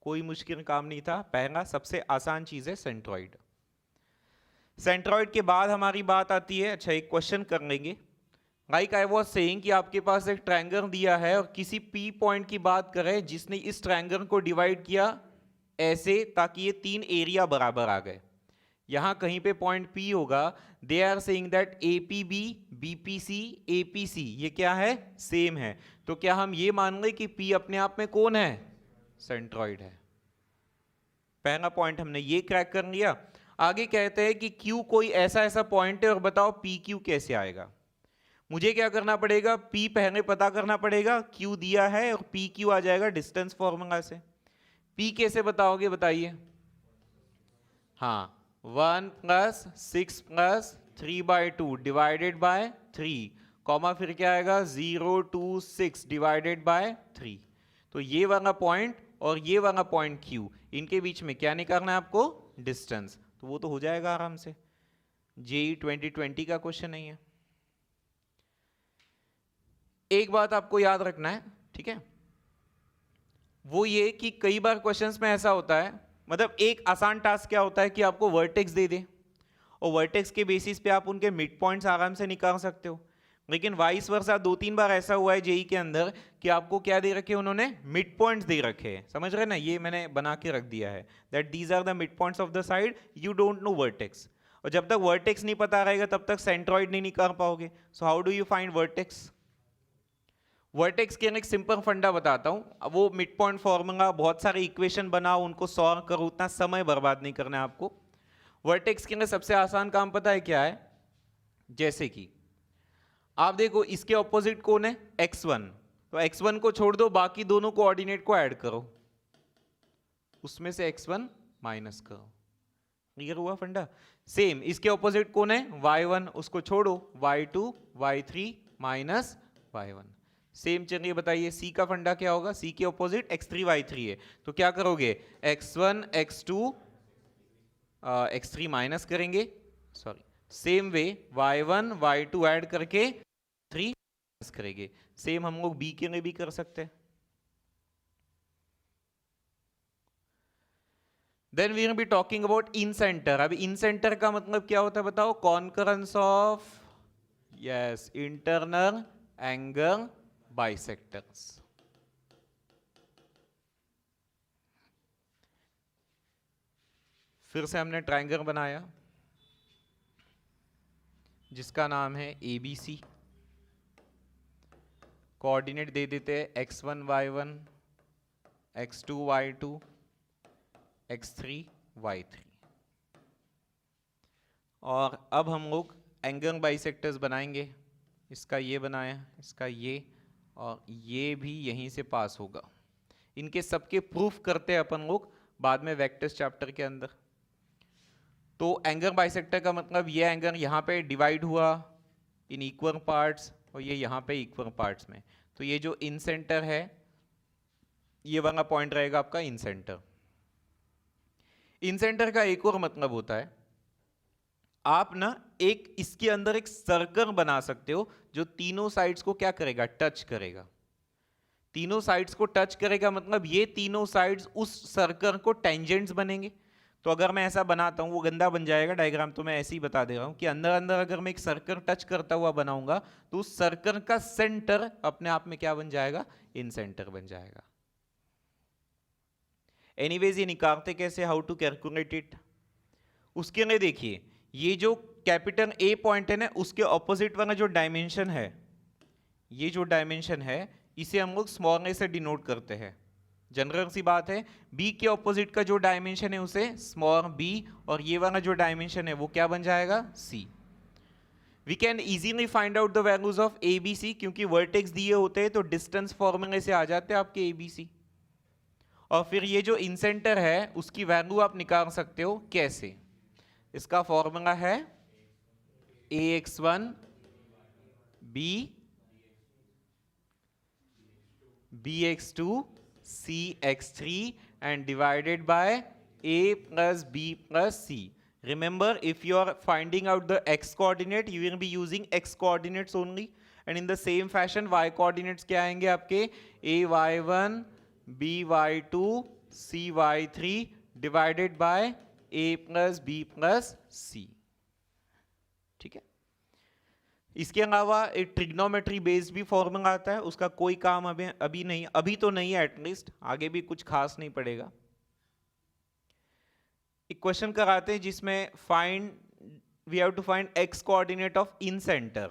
कोई मुश्किल काम नहीं था. पहला सबसे आसान चीज है सेंट्रॉइड. सेंट्रॉइड के बाद हमारी बात आती है, अच्छा एक क्वेश्चन कर लेंगे. लाइक आई वाज सेइंग कि आपके पास एक ट्रायंगल दिया है और किसी P पॉइंट की बात करें जिसने इस ट्रायंगल को डिवाइड किया ऐसे ताकि ये 3 एरिया बराबर आ गए. यहां कहीं पे पॉइंट P होगा, they are saying that APB, BPC, APC ये क्या है, सेम है। तो क्या हम ये मान लें कि P अपने आप में कौन है, सेंट्रॉइड है। पहला पॉइंट हमने ये क्रैक कर लिया। आगे कहते हैं कि Q कोई ऐसा ऐसा पॉइंट है और बताओ PQ कैसे आएगा। मुझे क्या करना पड़ेगा, P पहले पता करना पड़ेगा, Q दिया है और PQ आ जाएगा डिस्टेंस फॉर्मूला से। P कैसे बताओगे बताइए, हाँ 1 + 6 + 3/2 डिवाइडेड बाय 3, कॉमा फिर क्या आएगा 0 to 6 डिवाइडेड बाय 3। तो ये वाला पॉइंट और ये वाला पॉइंट Q, इनके बीच में क्या निकालना है आपको, डिस्टेंस। तो वो तो हो जाएगा आराम से, JEE 2020 का क्वेश्चन नहीं है। एक बात आपको याद रखना है, ठीक है, वो ये कि कई बार क्वेश्चंस में ऐसा होता है, मतलब एक आसान टास्क क्या होता है कि आपको वर्टेक्स दे दे और वर्टेक्स के बेसिस पे आप उनके मिड पॉइंट्स आराम से निकाल सकते हो। लेकिन वाइस वर्सा 2-3 बार ऐसा हुआ है जेई के अंदर कि आपको क्या दे रखे, उन्होंने मिड पॉइंट्स दे रखे हैं, समझ रहे ना, ये मैंने बना के रख दिया है that these are the mid points of the side, you don't know vertex. और जब तक वर्टेक्स नहीं पता रहेगा तब तक सेंट्रॉइड नहीं निकाल पाओगे। सो how do you find vertex. Vertex के एक सिंपल फंडा बताता हूं, वो मिड पॉइंट फॉर्मूला, बहुत सारे इक्वेशन बनाओ, उनको सॉल्व करो, उतना समय बर्बाद नहीं करना है आपको। वर्टेक्स के लिए सबसे आसान काम पता है क्या है, जैसे कि आप देखो इसके ऑपोजिट कौन है, x1, तो x1 को छोड़ दो, बाकी दोनों कोऑर्डिनेट को ऐड करो, उसमें से x1 माइनस करो। क्लियर हुआ फंडा। सेम इसके ऑपोजिट कौन है, y1, उसको छोड़ो, y2, y3 minus y1। Same चलिए बताइए c का फंडा क्या होगा, c के ऑपोजिट x3 y3 है, तो क्या करोगे, x1 x2 x3 माइनस करेंगे, sorry same way y1 y2 add करके 3 माइनस करेंगे। सेम हम लोग b के लिए भी कर सकते हैं। Then we will be talking about incentre. अब इन सेंटर का मतलब क्या होता है बताओ, concurrence of, yes, internal angle bisectors. फिर से हमने ट्रायंगल बनाया जिसका नाम है ABC, कोऑर्डिनेट दे देते हैं x1 y1, x2 y2, x3 y3। और अब हम लोग एंगल बाइसेक्टर्स बनाएंगे। इसका ये बनाया, इसका ये, और ये भी यहीं से पास होगा। इनके सबके प्रूफ करते हैं अपन लोग बाद में वेक्टर्स चैप्टर के अंदर। तो एंगल बाइसेक्टर का मतलब ये एंगल यहाँ पे डिवाइड हुआ इन इक्वल पार्ट्स और ये यहाँ पे इक्वल पार्ट्स में। तो ये जो इन सेंटर है, ये वाला पॉइंट रहेगा आपका इन सेंटर। इन सेंटर का एक और मतलब होता है, आप ना एक इसके अंदर एक सर्कल बना सकते हो जो तीनों साइड्स को क्या करेगा, टच करेगा। तीनों साइड्स को टच करेगा मतलब ये तीनों साइड्स उस सर्कल को टेंजेंट्स बनेंगे। तो अगर मैं ऐसा बनाता हूं, वो गंदा बन जाएगा डायग्राम, तो मैं ऐसे ही बता दे रहा हूं कि अंदर अंदर अगर मैं एक सर्कल टच करता हुआ बनाऊंगा तो उस सर्कल का सेंटर अपने आप में क्या बन जाएगा, इन सेंटर बन जाएगा। एनीवेज ये निकालते कैसे, हाउ टू कैलकुलेट इट, उसके लिए देखिए ये जो कैपिटल A पॉइंट है ना, उसके ऑपोजिट वाला जो डायमेंशन है, ये जो डायमेंशन है इसे हम लोग स्मॉल a से डिनोट करते हैं। जनरल सी बात है, B के ऑपोजिट का जो डायमेंशन है उसे स्मॉल b, और ये वाला जो डायमेंशन है वो क्या बन जाएगा, C। We can easily find out the values of ABC, क्योंकि वर्टेक्स दिए होते हैं तो डिस्टेंस फॉर्मूले से आ जाते हैं आपके ABC। और फिर ये जो इन सेंटर है उसकी वैल्यू आप निकाल सकते हो कैसे, इसका फॉर्मूला है AX1 BX2 CX3 and divided by A plus B plus C. Remember, if you are finding out the x coordinate, you will be using x coordinates only, and in the same fashion y coordinates क्या आएंगे आपके, AY1 BY2 CY3 divided by A plus B plus C। ठीक है, इसके अलावा एक trigonometry based भी formula आता है, उसका कोई काम अभी नहीं, अभी तो नहीं है, एटलीस्ट आगे भी कुछ खास नहीं पड़ेगा। एक क्वेश्चन कराते हैं जिसमें we have to find x coordinate of in centre.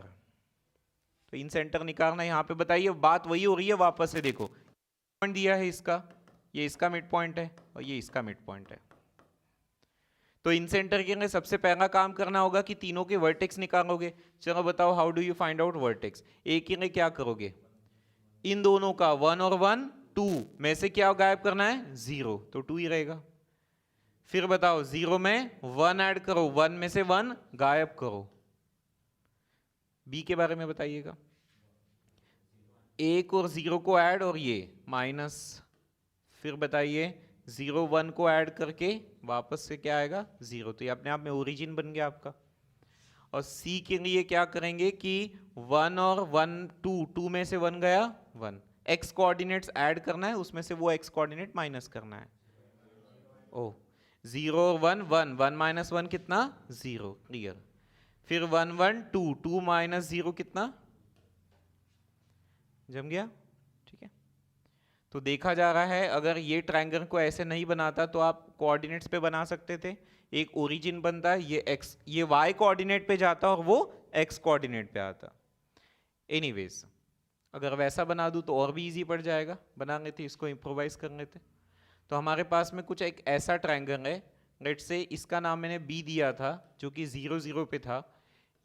तो इन सेंटर निकालना, यहाँ पे बताइए बात वही हो रही है वापस से। देखो पॉइंट दिया है इसका, ये इसका मिड पॉइंट है और ये इसका मिड पॉइंट है। तो इन सेंटर के लिए सबसे पहला काम करना होगा कि तीनों के वर्टेक्स निकालोगे। चलो बताओ, how do you find out vertex? एक के लिए क्या करोगे, इन दोनों का 1 और 1 2 में से क्या गायब करना है, 0, तो 2 ही रहेगा। फिर बताओ 0 में 1 ऐड करो, 1 में से 1 गायब करो। बी के बारे में बताइएगा। 1 और 0 को ऐड और ये माइनस। फिर बताइए 0 1 को ऐड करके वापस से क्या आएगा, 0। तो ये अपने आप में ओरिजिन बन गया आपका। और सी के लिए क्या करेंगे कि 1 और 1 2 में से 1 गया 1, एक्स कोऑर्डिनेट्स ऐड करना है, उसमें से वो एक्स कोऑर्डिनेट माइनस करना है। ओ 0 1 1 1 माइनस 1 कितना, 0, क्लियर। फिर 1 1 2 2 माइनस 0 कितना, जम गया, ठीक है। तो देखा जा रहा है अगर ये ट्रायंगल को ऐसे नहीं बनाता तो आप कोऑर्डिनेट्स पे बना सकते थे। एक ओरिजिन बनता है, ये एक्स, ये वाई कोऑर्डिनेट पे जाता और वो एक्स कोऑर्डिनेट पे आता। एनीवेज अगर वैसा बना दूं तो और भी इजी पड़ जाएगा, बना लेते, इसको इम्प्रोवाइज कर लेते। तो हमारे पास में कुछ एक ऐसा ट्रायंगल है, लेट्स से इसका नाम मैंने बी दिया था जो कि 0 0 पे था।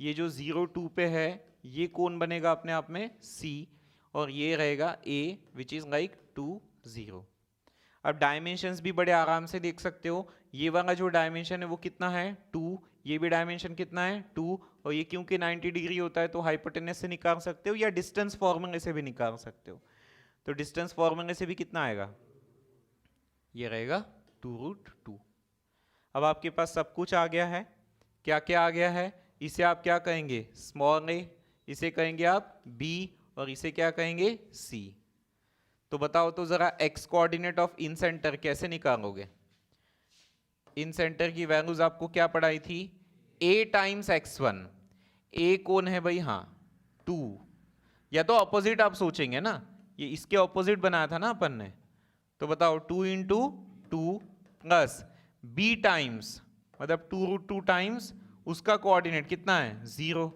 ये जो 0 2 पे है ये कौन बनेगा अपने आप में, सी, और ये रहेगा ए विच इज लाइक 2 0। अब डायमेंशंस भी बड़े आराम से देख सकते हो। ये वाला जो डायमेंशन है वो कितना है, 2, ये भी डायमेंशन कितना है, 2, और ये क्योंकि 90 डिग्री होता है तो हाइपोटेनस से निकाल सकते हो या डिस्टेंस फॉर्मूले से भी निकाल सकते हो। तो डिस्टेंस फॉर्मूले से भी कितना आएगा, ये रहेगा 2√2। अब आपके पास सब कुछ आ गया है। क्या क्या आ गया है, इसे आप क्या कहेंगे, स्मॉल ए, इसे कहेंगे आप बी, और इसे क्या कहेंगे, सी। तो बताओ तो जरा x coordinate of in centre कैसे निकालोगे? इन सेंटर की वैल्यूज आपको क्या पढ़ाई थी, a टाइम्स x1। a कौन है भाई, हाँ 2, या तो ऑपोजिट आप सोचेंगे ना, ये इसके ऑपोजिट बनाया था ना अपन ने। तो बताओ 2 इंटू 2 प्लस b टाइम्स, मतलब 2√2 टाइम्स उसका कोऑर्डिनेट कितना है, 0,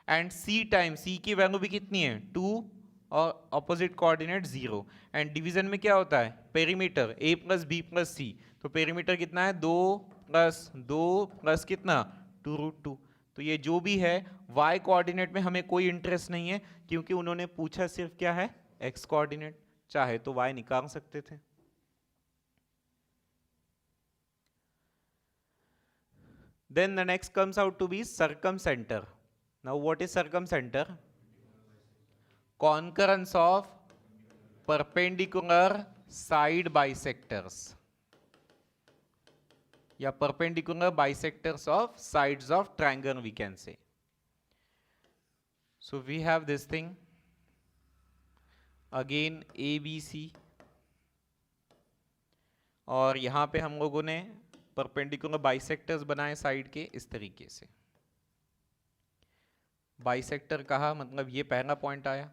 एंड c टाइम्स, c की वैल्यू भी कितनी है, 2, और ऑपोजिट कोऑर्डिनेट 0। एंड डिवीजन में क्या होता है, perimeter a plus b plus c। तो पेरीमीटर कितना है, 2 प्लस 2 प्लस कितना, 2√2। तो ये जो भी है y कोऑर्डिनेट में हमें कोई इंटरेस्ट नहीं है, क्योंकि उन्होंने पूछा सिर्फ क्या है, x कोऑर्डिनेट। चाहे तो y निकाल सकते थे। Then the next comes out to be circumcenter. Now what is circumcenter? Concurrence of perpendicular side bisectors, या perpendicular bisectors of sides of triangle we can say. So we have this thing again ABC, और यहां पे हम लोगों ने perpendicular bisectors बनाए side के इस तरीके से। बाइसेक्टर कहा मतलब ये पहला पॉइंट आया,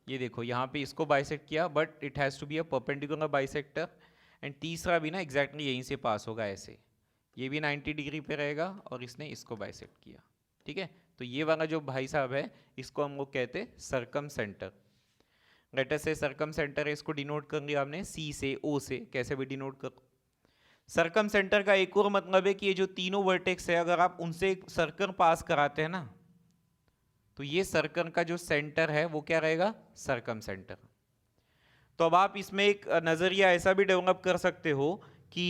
ये देखो यहाँ पे इसको बाइसेक्ट किया, but it has to be a perpendicular bisector. And तीसरा भी ना एग्जैक्टली यहीं से पास होगा ऐसे, ये भी 90 डिग्री पे रहेगा और इसने इसको बाइसेक्ट किया, ठीक है। तो ये वाला जो भाई साहब है इसको हम लोग कहते हैं सर्कमसेंटर। लेटर से सर्कमसेंटर है, इसको डिनोट कर लिया हमने सी से, ओ से, कैसे भी डिनोट कर। सर्कमसेंटर का एक और मतलब है कि ये जो तीनों वर्टेक्स है अगर आप उनसे एक सर्कल पास कराते हैं ना, तो ये सर्कल का जो सेंटर है वो क्या रहेगा, सर्कमसेंटर। तो अब आप इसमें एक नजरिया ऐसा भी डेवलप कर सकते हो कि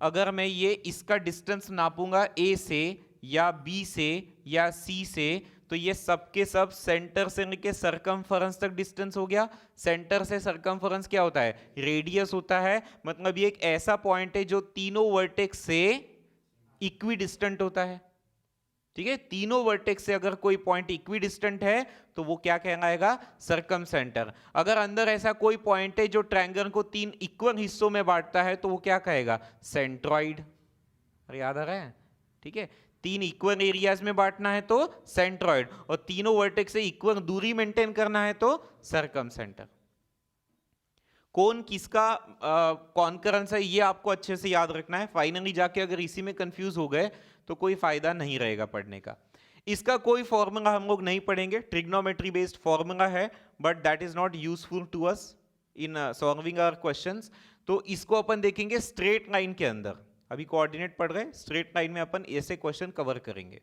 अगर मैं ये इसका डिस्टेंस नापूंगा ए से या बी से या सी से, तो ये सब के सब सेंटर से लेके सर्कमफरेंस तक डिस्टेंस हो गया। सेंटर से सर्कमफरेंस क्या होता है, रेडियस होता है। मतलब ये एक ऐसा पॉइंट है जो तीनों वर्टेक्स से इक्वी डिस्टेंट होता है, ठीक है। तीनों वर्टेक्स से अगर कोई पॉइंट इक्वी डिस्टेंट है तो वो क्या कहलाएगा, सर्कमसेंटर। अगर अंदर ऐसा कोई पॉइंट है जो ट्रायंगल को 3 इक्वल हिस्सों में बांटता है तो वो क्या कहेगा, सेंट्रॉइड। अरे याद आ रहा है, ठीक है। 3 इक्वल एरियाज में बांटना है तो सेंट्रॉइड, और तीनों वर्टेक्स से इक्वल दूरी मेंटेन करना है तो सर्कमसेंटर। कौन किसका कॉन्करेंस है ये आपको अच्छे से याद रखना है। फाइनली जाके अगर इसी में कंफ्यूज हो गए तो कोई फायदा नहीं रहेगा पढ़ने का। इसका कोई फॉर्मूला हम लोग नहीं पढ़ेंगे, ट्रिग्नोमेट्री बेस्ड फॉर्मूला है, but that is not useful to us in solving our questions. तो इसको अपन देखेंगे स्ट्रेट लाइन के अंदर। अभी कोऑर्डिनेट पढ़ रहे, स्ट्रेट लाइन में अपन ऐसे क्वेश्चन कवर करेंगे।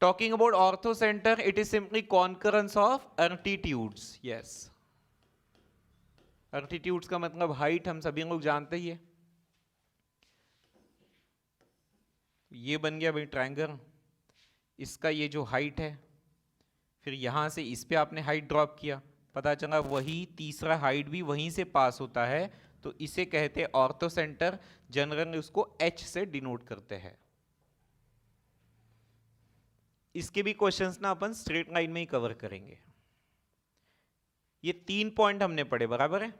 Talking about ortho centre, it is simply concurrence of altitudes. Yes, altitudes का मतलब हाइट, हम सभी लोग जानते ही है। ये बन गया भाई ट्रायंगल, इसका ये जो हाइट है, फिर यहां से इस पे आपने हाइट ड्रॉप किया, पता चला वही तीसरा हाइट भी वहीं से पास होता है, तो इसे कहते हैं ऑर्थो सेंटर। जनरली उसको H से डिनोट करते हैं। इसके भी क्वेश्चंस ना अपन स्ट्रेट लाइन में ही कवर करेंगे। ये 3 पॉइंट हमने पढ़े, बराबर है।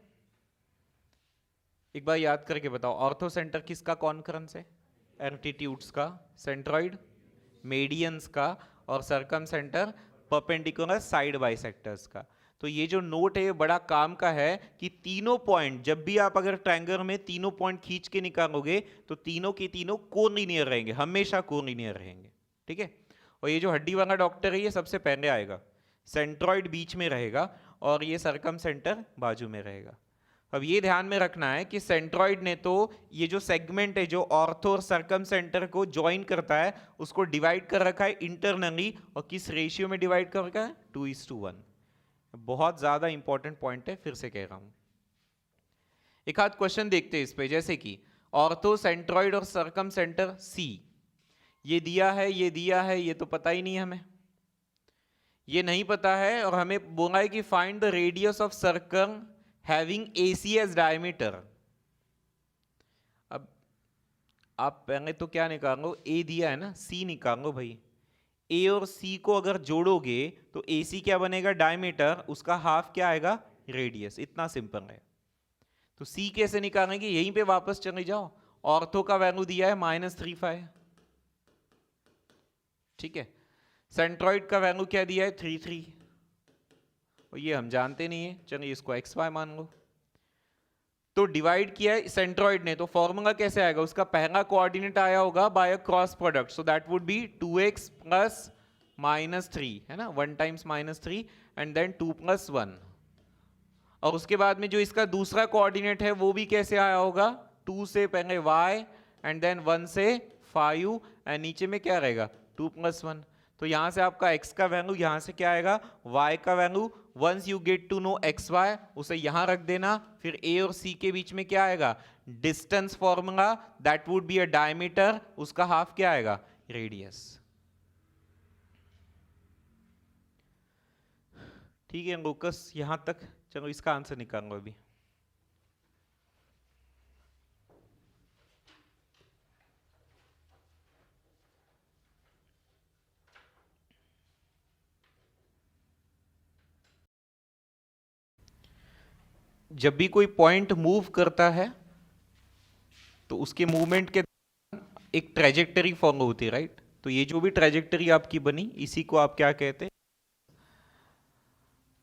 एक बार याद करके बताओ, ऑर्थो सेंटर किसका कॉन्करेंस है? एल्टीट्यूड्स का, सेंट्रॉइड, मेडियंस का, और circum centre perpendicular side bisectors का। तो ये जो नोट है ये बड़ा काम का है कि तीनों पॉइंट, जब भी आप अगर ट्रायंगल में तीनों पॉइंट खींच के निकालोगे तो तीनों के तीनों कोलिनियर रहेंगे, हमेशा कोलिनियर रहेंगे, ठीक है। और ये जो हड्डी वाला डॉक्टर है ये सबसे पहले आएगा, सेंट्रॉइड बीच में रहेगा और ये सर्कम सेंटर बाजू में रहेगा। अब ये ध्यान में रखना है कि सेंट्रॉइड ने तो ये जो सेगमेंट है जो ऑर्थो और सर्कम सेंटर को ज्वाइन करता है उसको डिवाइड कर रखा है इंटरनली, और किस रेशियो में डिवाइड कर रखा है? 2:1। बहुत ज्यादा इंपॉर्टेंट पॉइंट है, फिर से कह रहा हूं। एक आध क्वेश्चन देखते हैं इस पे, जैसे कि ऑर्थो, सेंट्रॉइड और सर्कम सेंटर सी, ये दिया है, ये दिया है, ये तो पता ही नहीं है हमें, ये नहीं पता है, और हमें बोला है कि find the radius of circum having AC as diameter. अब आप पहले तो क्या निकालो, A दिया है ना, C निकालो भाई। A और C को अगर जोड़ोगे तो AC क्या बनेगा? डायमीटर, उसका हाफ क्या आएगा? रेडियस। इतना सिंपल है। तो C कैसे निकालेंगे? यहीं पे वापस चले जाओ, ऑर्थो का वैल्यू दिया है -35, ठीक है। सेंट्रॉइड का वैल्यू क्या दिया है? 33, और ये हम जानते नहीं है, चलिए इसको XY मान लो। तो डिवाइड किया है सेंट्रॉइड ने, तो फॉर्मूला कैसे आएगा? उसका पहला कोऑर्डिनेट आया होगा by a cross product, so that would be 2x plus -3, है ना, 1 टाइम्स -3 एंड देन 2 + 1। और उसके बाद में जो इसका दूसरा कोऑर्डिनेट है वो भी कैसे आया होगा? 2 से पहले y एंड देन 1 से 5 एंड नीचे में क्या रहेगा? 2 + 1। तो यहां से आपका x का वैल्यू, यहां से क्या आएगा? y का value. Once you get to know xy, उसे यहां रख देना, फिर a और c के बीच में क्या आएगा? Distance formula, that would be a diameter, उसका हाफ क्या आएगा? रेडियस। ठीक है लोकस, यहां तक। चलो इसका आंसर निकालो अभी। जब भी कोई पॉइंट मूव करता है तो उसके मूवमेंट के एक ट्रेजेक्टरी फॉलो होती है, राइट? तो ये जो भी ट्रेजेक्टरी आपकी बनी, इसी को आप क्या कहते हैं?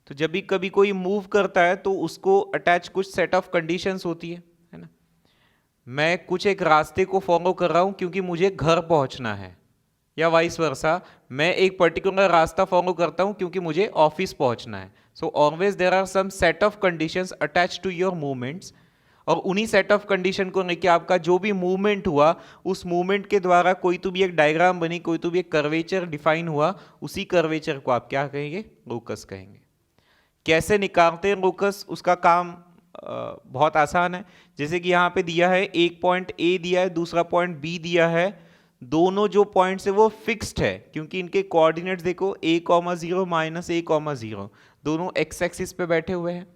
तो जब भी कभी कोई मूव करता है तो उसको अटैच कुछ सेट ऑफ कंडीशंस होती है ना। मैं कुछ एक रास्ते को फॉलो कर रहा हूं क्योंकि मुझे घर पहुंचना है, या वाइस वर्सा, मैं एक पर्टिकुलर रास्ता फॉलो करता हूं क्योंकि मुझे ऑफिस पहुंचना है। So always there are some set of conditions attach to your movements, और उन्हीं सेट ऑफ कंडीशन को लेके आपका जो भी मूवमेंट हुआ, उस मूवमेंट के द्वारा कोई तो भी एक डायग्राम बनी, कोई तो भी एक कर्वेचर डिफाइन हुआ, उसी कर्वेचर को आप क्या कहेंगे? लोकस कहेंगे। कैसे निकालते हैं लोकस? उसका काम बहुत आसान है। जैसे कि यहाँ पे दिया है, एक पॉइंट A दिया है, दूसरा पॉइंट B दिया है, दोनों जो पॉइंट्स है वो फिक्स्ड है क्योंकि इनके कोऑर्डिनेट्स देखो, a, 0 -a, 0, दोनों x एक्सिस पे बैठे हुए हैं।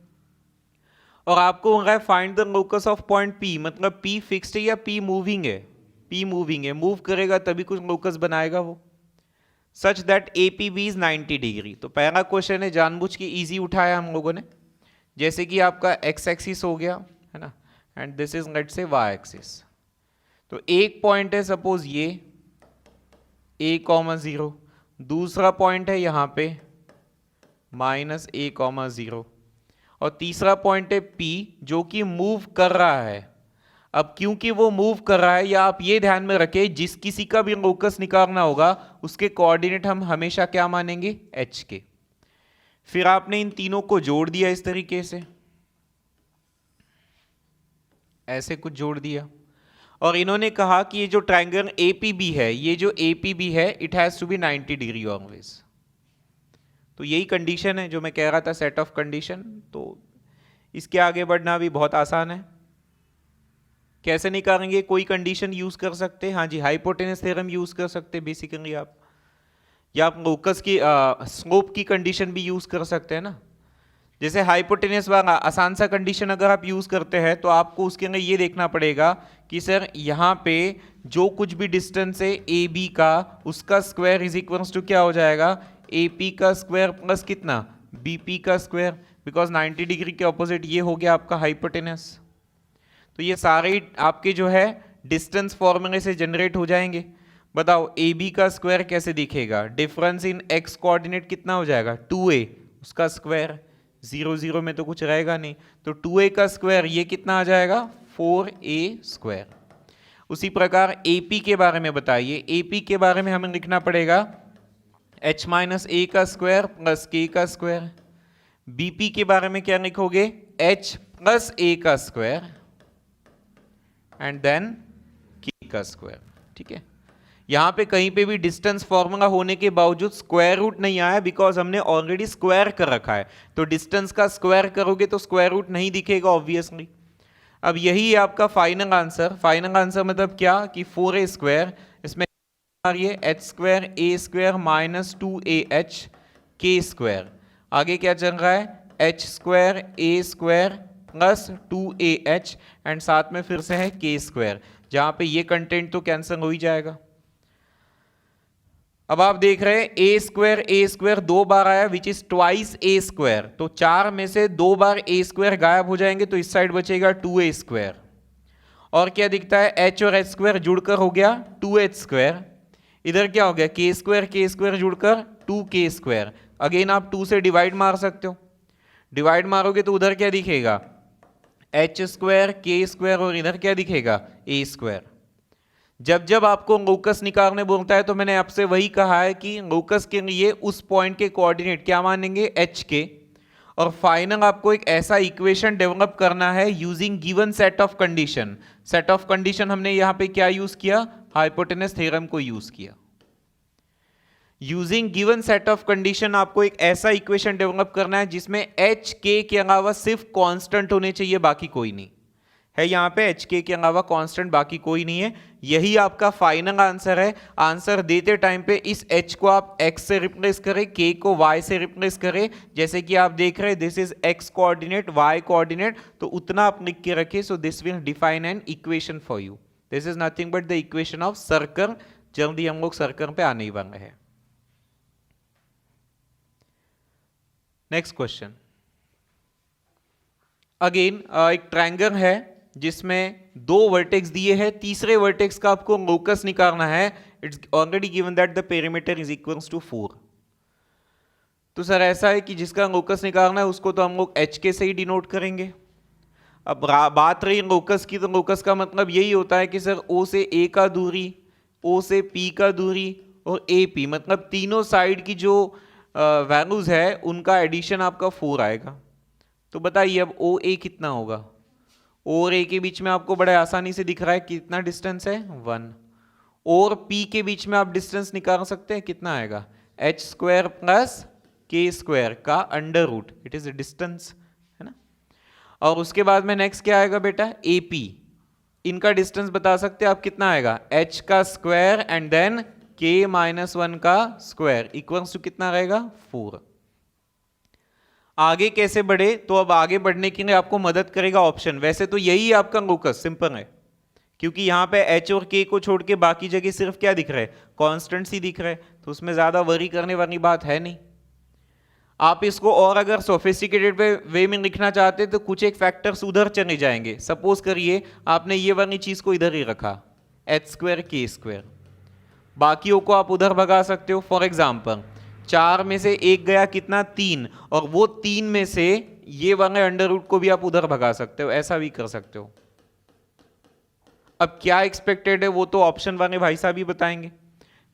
और आपको होगा find the locus of point P, मतलब P फिक्स्ड है या P मूविंग है? P मूविंग है, मूव करेगा तभी कुछ लोकस बनाएगा वो, such that APB is 90 degree. तो पहला क्वेश्चन है जानबूझ के इजी उठाया हम लोगों ने, जैसे कि आपका x एक्सिस हो गया, है ना, and this is let's say y axis. तो एक पॉइंट है सपोज ये a, 0, दूसरा पॉइंट है यहां पे -a, 0, और तीसरा पॉइंट है P जो कि मूव कर रहा है। अब क्योंकि वो मूव कर रहा है, या आप ये ध्यान में रखें, जिस किसी का भी लोकस निकालना होगा उसके कोऑर्डिनेट हम हमेशा क्या मानेंगे, H के। फिर आपने इन तीनों को जोड़ दिया इस तरीके से, ऐसे कुछ जोड़ दिया, और इन्होंने कहा कि ये जो ट्रायंगल APB है, ये जो APB है it has to be 90 degree always. तो यही कंडीशन है जो मैं कह रहा था, सेट ऑफ कंडीशन। तो इसके आगे बढ़ना भी बहुत आसान है। कैसे निकालेंगे, कोई कंडीशन यूज कर सकते हैं, हाँ जी, हाइपोटेनस थ्योरम यूज कर सकते हैं बेसिकली आप, या आप लोकस की स्लोप की कंडीशन भी यूज कर सकते हैं ना। जैसे हाइपोटेनस वाला आसान सा कंडीशन अगर आप यूज करते हैं तो आपको उसके अंदर ये देखना पड़ेगा कि सर यहाँ पे जो कुछ भी डिस्टेंस है AB का, उसका स्क्वायर इज इक्वल्स टू क्या हो जाएगा, AP का स्क्वायर प्लस कितना, BP का स्क्वायर, बिकॉज 90 डिग्री के ऑपोजिट ये हो गया आपका हाइपोटेनस। तो ये सारे आपके जो है डिस्टेंस फॉर्मूले से जनरेट हो जाएंगे। बताओ AB का स्क्वायर कैसे दिखेगा, डिफरेंस इन x कोऑर्डिनेट कितना हो जाएगा, 2a, उसका स्क्वायर, 0 0 में तो कुछ रहेगा नहीं, तो 2a का स्क्वायर ये कितना आ जाएगा, 4a स्क्वायर। उसी प्रकार AP के बारे में बताइए, AP के बारे में हमें लिखना पड़ेगा h माइनस a का स्क्वायर प्लस k का स्क्वायर। BP के बारे में क्या लिखोगे, h प्लस a का स्क्वायर एंड देन k का स्क्वायर। ठीक है, यहां पे कहीं पे भी डिस्टेंस फॉर्मूला होने के बावजूद स्क्वायर रूट नहीं आया, बिकॉज हमने ऑलरेडी स्क्वायर कर रखा है। तो डिस्टेंस का स्क्वायर करोगे तो स्क्वायर रूट नहीं दिखेगा ऑब्वियसली। अब यही है आपका फाइनल आंसर। फाइनल आंसर मतलब क्या कि 4a स्क्वायर, इसमें h square a square minus 2ah k square, आगे क्या चल रहा है, h square a square plus 2ah and साथ में फिर से है k स्क्वायर, जहां पे ये कंटेंट तो कैंसिल हो ही जाएगा। अब आप देख रहे हैं a स्क्वायर दो बार आया, which is twice a square, तो 4 में से 2 बार a स्क्वायर गायब हो जाएंगे, तो इस साइड बचेगा 2a स्क्वायर। और क्या दिखता है, h और h स्क्वायर जुड़कर हो गया 2h स्क्वायर, इधर क्या हो गया, k स्क्वायर जुड़कर 2k स्क्वायर। अगेन आप 2 से डिवाइड मार सकते हो, डिवाइड मारोगे तो उधर क्या दिखेगा, h स्क्वायर k स्क्वायर, और इधर क्या दिखेगा, a स्क्वायर। जब जब आपको लोकस निकालने बोलता है तो मैंने आपसे वही कहा है कि लोकस के लिए उस पॉइंट के कोऑर्डिनेट क्या मानेंगे, h के, और फाइनल आपको एक ऐसा इक्वेशन डेवलप करना है using given set of condition. Set of condition हमने यहां पे क्या यूज किया, हाइपोटेनस थ्योरम को यूज किया। Using given set of condition आपको एक ऐसा इक्वेशन डेवलप करना है जिसमें h k के अलावा सिर्फ कांस्टेंट होने चाहिए, बाकी कोई नहीं है। यहां पे h k के अलावा कांस्टेंट बाकी कोई नहीं है। यही आपका फाइनल आंसर है। आंसर देते टाइम पे इस h को आप x से रिप्लेस करें, k को y से रिप्लेस करें, जैसे कि आप देख रहे हैं this is x coordinate, y coordinate, तो उतना आप लिख के रखें। So this will define an equation for you. This is nothing but the equation of circle. जल्दी हम लोग सर्कल पे आने ही वाले हैं। नेक्स्ट क्वेश्चन, अगेन एक ट्रायंगल है जिसमें 2 वर्टेक्स दिए हैं, तीसरे वर्टेक्स का आपको लोकस निकालना है। It's already given that the perimeter is equals to 4। तो सर ऐसा है कि जिसका लोकस निकालना है उसको तो हम लोग h के से ही डिनोट करेंगे। अब बात रही लोकस की, तो लोकस का मतलब यही होता है कि सर o से a का दूरी, o से p का दूरी और AP, मतलब तीनों साइड की जो वैल्यूज है उनका एडिशन आपका 4 आएगा। तो बताइए अब OA कितना होगा, O और A के बीच में आपको बड़े आसानी से दिख रहा है कितना डिस्टेंस है, 1। और P के बीच में आप डिस्टेंस निकाल सकते हैं, कितना आएगा, h square plus k square का under root, it is distance, है ना। और उसके बाद में नेक्स्ट क्या आएगा बेटा, AP, इनका डिस्टेंस बता सकते हैं आप कितना आएगा, h का square and then k minus 1 का स्क्वायर इक्वल्स टू कितना रहेगा, 4। आगे कैसे बढ़े, तो अब आगे बढ़ने के लिए आपको मदद करेगा ऑप्शन। वैसे तो यही आपका लोकस सिंपल है, क्योंकि यहां पे h और k को छोड़ के बाकी जगह सिर्फ क्या दिख रहा है, कॉन्स्टेंट्स ही दिख रहे हैं, तो उसमें ज्यादा वरी करने वाली बात है नहीं। आप इसको और अगर सोफिस्टिकेटेड वे में लिखना चाहते तो कुछ एक फैक्टर्स उधर चले जाएंगे। सपोज करिए आपने ये वाली चीज को इधर ही रखा, h स्क्वायर k स्क्वायर, बाकियों को आप उधर भगा सकते हो। फॉर एग्जाम्पल 4 में से 1 गया कितना, 3, और वो 3 में से ये वाले अंडर रूट को भी आप उधर भगा सकते हो, ऐसा भी कर सकते हो। अब क्या एक्सपेक्टेड है वो तो ऑप्शन वाले भाई साहब ही बताएंगे।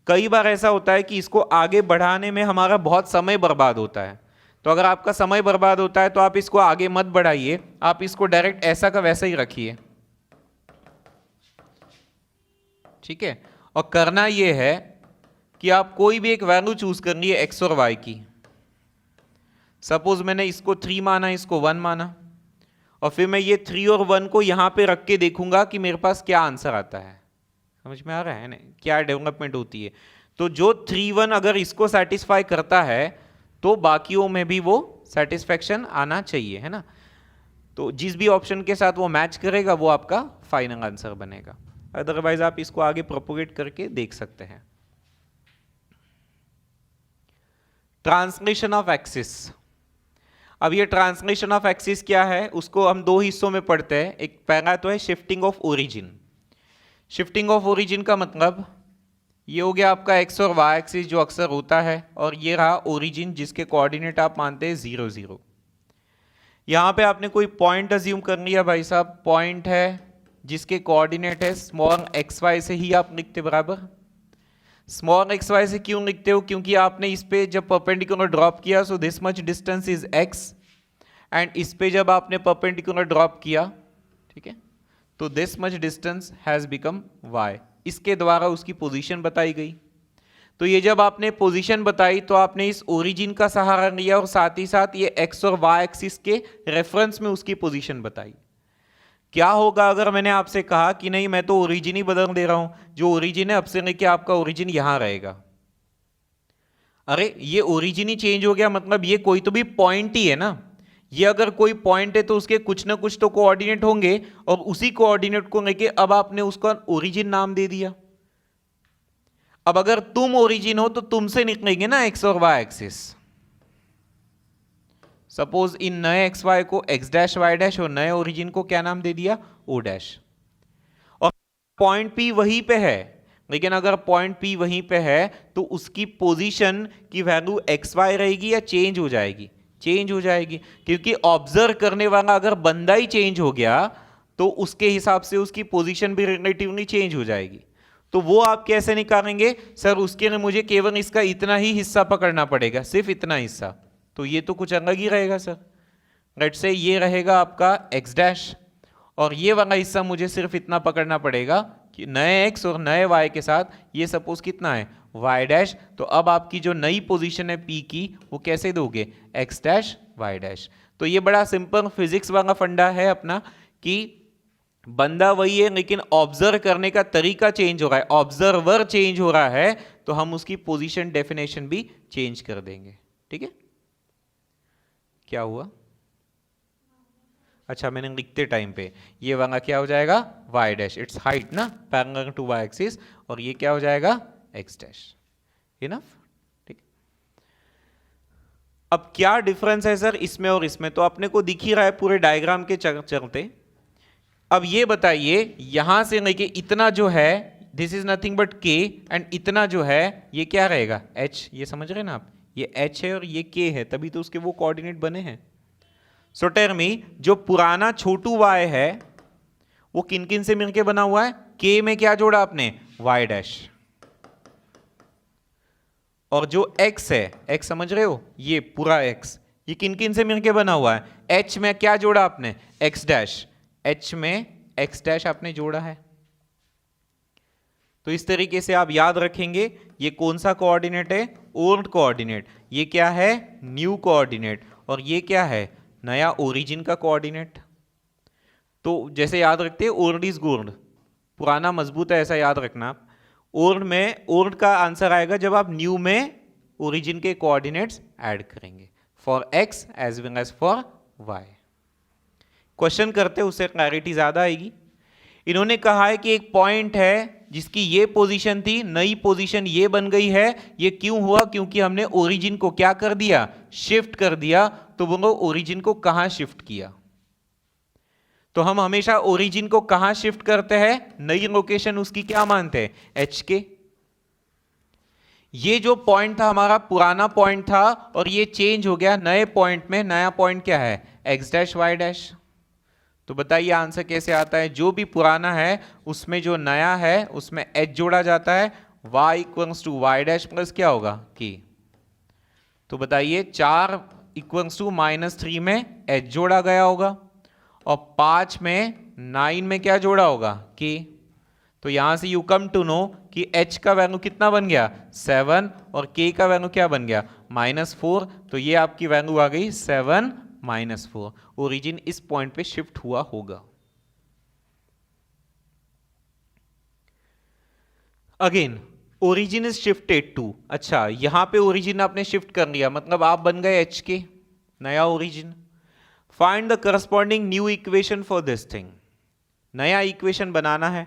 कई बार ऐसा होता है कि इसको आगे बढ़ाने में हमारा बहुत समय बर्बाद होता है, तो अगर आपका समय बर्बाद होता है तो आप इसको आगे मत बढ़ाइए, आप इसको डायरेक्ट ऐसा का वैसा ही रखिए, ठीक है। और करना यह है कि आप कोई भी एक वैल्यू चूज करनी है एक्स और वाई की। सपोज मैंने इसको 3 माना, इसको 1 माना, और फिर मैं ये 3 और 1 को यहां पे रख के देखूंगा कि मेरे पास क्या आंसर आता है। समझ में आ रहा है ना क्या डेवलपमेंट होती है। तो जो 3 1 अगर इसको सेटिस्फाई करता है तो बाकियों में भी वो सेटिस्फैक्शन आना चाहिए, है ना। तो जिस भी ऑप्शन के साथ वो मैच करेगा वो आपका फाइनल आंसर बनेगा। अदरवाइज आप इसको आगे प्रोपोगेट करके देख सकते हैं। Translation of axis. अब ये ट्रांसलेशन ऑफ एक्सिस क्या है उसको हम दो हिस्सों में पढ़ते हैं। एक पहला तो है shifting of origin. Shifting of origin का मतलब ये हो गया आपका एक्स और वाई एक्सिस जो अक्सर होता है, और ये रहा ओरिजिन जिसके कोऑर्डिनेट आप मानते हैं 0 0। यहां पे आपने कोई पॉइंट अज्यूम कर लिया भाई साहब, पॉइंट है जिसके कोऑर्डिनेट है स्मॉल एक्स वाई से ही आप लिखते बराबर। स्मॉल एक्स वाई से क्यों लिखते हो? क्योंकि आपने इस पे जब परपेंडिकुलर ड्रॉप किया so this much distance is x, and इस पे जब आपने परपेंडिकुलर ड्रॉप किया, ठीक है, तो this much distance has become y. इसके द्वारा उसकी पोजीशन बताई गई। तो ये जब आपने पोजीशन बताई तो आपने इस ओरिजिन का सहारा लिया और साथ ही साथ ये एक्स और वाई एक्सिस के रेफरेंस में उसकी पोजीशन बताई। क्या होगा अगर मैंने आपसे कहा कि नहीं मैं तो ओरिजिन ही बदल दे रहा हूं, जो ओरिजिन है अब से लेके आपका ओरिजिन यहां रहेगा। अरे ये ओरिजिन ही चेंज हो गया, मतलब ये कोई तो भी पॉइंट ही है ना। ये अगर कोई पॉइंट है तो उसके कुछ ना कुछ तो कोऑर्डिनेट होंगे, और उसी कोऑर्डिनेट को लेके अब आपने उसका ओरिजिन नाम दे दिया। अब अगर तुम ओरिजिन हो तो तुमसे निकलेंगे ना एक्स और वाई एक्सिस। सपोज इन नए एक्स वाई को एक्स डैश वाई डैश और नए ओरिजिन को क्या नाम दे दिया? O dash. और पॉइंट पी वहीं पे है, लेकिन अगर पॉइंट पी वहीं पे है तो उसकी पोजीशन की वैल्यू एक्स वाई रहेगी या चेंज हो जाएगी? चेंज हो जाएगी, क्योंकि ऑब्जर्व करने वाला अगर बंदा ही चेंज हो गया तो उसके हिसाब से उसकी पोजीशन भी रिलेटिवली चेंज हो जाएगी। तो वो आप कैसे निकालेंगे? सर उसके लिए मुझे केवल इसका इतना ही हिस्सा पकड़ना पड़ेगा, सिर्फ इतना हिस्सा। तो ये तो कुछ अलग ही रहेगा सर। लेट्स से ये रहेगा आपका एक्स डैश, और ये वाला हिस्सा मुझे सिर्फ इतना पकड़ना पड़ेगा कि नए एक्स और नए वाई के साथ ये सपोज कितना है? Y dash. तो अब आपकी जो नई पोजीशन है पी की वो कैसे दोगे? X dash y dash. तो ये बड़ा सिंपल फिजिक्स वाला फंडा है अपना कि बंदा वही है लेकिन ऑब्जर्व करने का तरीका चेंज हो रहा है, ऑब्जर्वर चेंज हो रहा है, तो हम उसकी पोजीशन डेफिनेशन भी चेंज कर देंगे। ठीक है, क्या हुआ? अच्छा, मैंने लिखते टाइम पे ये वाला क्या हो जाएगा? वाई डैश, इट्स हाइट ना पैरेलल टू वाई एक्सिस, और ये क्या हो जाएगा? X dash. इनफ? ठीक। अब क्या डिफरेंस है सर इसमें और इसमें? तो अपने को दिख ही रहा है पूरे डायग्राम के चलते। अब ये बताइए यहां से लेके इतना जो है दिस इज नथिंग बट के, एंड इतना जो है ये क्या रहेगा? एच। ये समझ रहे हैं ना आप? ये एच है और ये के है, तभी तो उसके वो कोऑर्डिनेट बने हैं। सो टेल मी, जो पुराना छोटू वाई है वो किन किन से मिलके बना हुआ है? के में क्या जोड़ा आपने? Y dash. और जो एक्स है, एक्स समझ रहे हो, ये पूरा एक्स, ये किन किन से मिलके बना हुआ है? एच में क्या जोड़ा आपने? X dash. एच में एक्स डैश आपने जोड़ा है। तो इस तरीके से आप याद रखेंगे ये कौन सा कोऑर्डिनेट है? Old coordinate. ये क्या है? New coordinate. और ये क्या है? नया ओरिजिन का कोऑर्डिनेट। तो जैसे याद रखते हैं ओल्ड इज गोल्ड, पुराना मजबूत है, ऐसा याद रखना आप। ओल्ड में ओल्ड का आंसर आएगा जब आप न्यू में ओरिजिन के कोऑर्डिनेट्स ऐड करेंगे, for x as well as for y. Question करते हैं उससे क्लैरिटी ज्यादा आएगी। इन्होंने कहा है कि एक पॉइंट है जिसकी ये पोजीशन थी, नई पोजीशन ये बन गई है। ये क्यों हुआ? क्योंकि हमने ओरिजिन को क्या कर दिया? शिफ्ट कर दिया। तो बोलो ओरिजिन को कहां शिफ्ट किया? तो हम हमेशा ओरिजिन को कहां शिफ्ट करते हैं? नई लोकेशन उसकी क्या मानते हैं? एच के। ये जो पॉइंट था हमारा पुराना पॉइंट था और ये चेंज हो गया नए पॉइंट में। नया पॉइंट क्या है? X dash y dash. तो बताइए आंसर कैसे आता है? जो भी पुराना है उसमें जो नया है उसमें एच जोड़ा जाता है, y equals to y dash plus क्या होगा k। तो बताइए 4 इक्वल्स टू -3 में h जोड़ा गया होगा और 5 में 9 में क्या जोड़ा होगा? k। तो यहां से यू कम टू नो कि h का वैल्यू कितना बन गया? 7 और k का वैल्यू क्या बन गया? -4। तो ये आपकी वैल्यू आ गई 7 -4। ओरिजिन इस पॉइंट पे शिफ्ट हुआ होगा। Again origin is shifted to. अच्छा यहां पे ओरिजिन आपने शिफ्ट कर लिया, मतलब आप बन गए एच के, नया origin. Find the corresponding new equation for this thing. नया इक्वेशन बनाना है,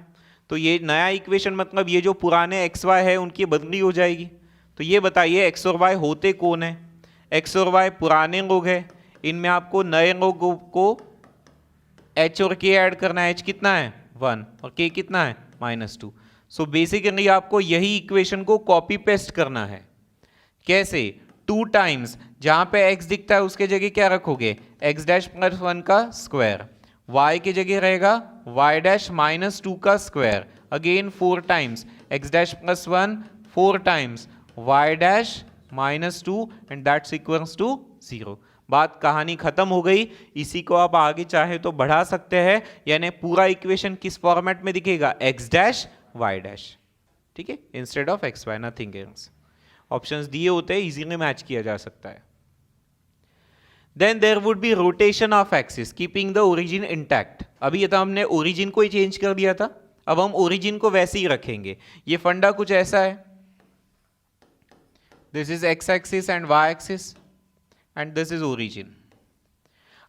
तो ये नया इक्वेशन मतलब ये जो पुराने एक्स वाई है उनकी बदली हो जाएगी। तो ये बताइए एक्स और वाई होते कौन है? एक्स और वाई पुराने लोग हैं, इनमें आपको नए लोगों को h और k ऐड करना है। h कितना है? 1 और k कितना है? -2। सो बेसिकली आपको यही इक्वेशन को कॉपी पेस्ट करना है। कैसे? 2 टाइम्स जहां पे x दिखता है उसके जगह क्या रखोगे? x डैश प्लस 1 का स्क्वायर, y की जगह रहेगा y डैश -2 का square, again 4 times x dash plus 1, 4 times y dash -2 and that's equals to 0। बात कहानी खत्म हो गई। इसी को आप आगे चाहे तो बढ़ा सकते हैं, यानी पूरा इक्वेशन किस फॉर्मेट में दिखेगा? x डैश y डैश, ठीक है, instead of x y, nothing else. Options दिए होते हैं, इजीली मैच किया जा सकता है। Then there would be rotation of axis keeping the origin intact. अभी ये तो हमने ओरिजिन को ही चेंज कर दिया था, अब हम ओरिजिन को वैसे ही रखेंगे। ये फंडा कुछ ऐसा है, this is x axis and y axis and this is origin.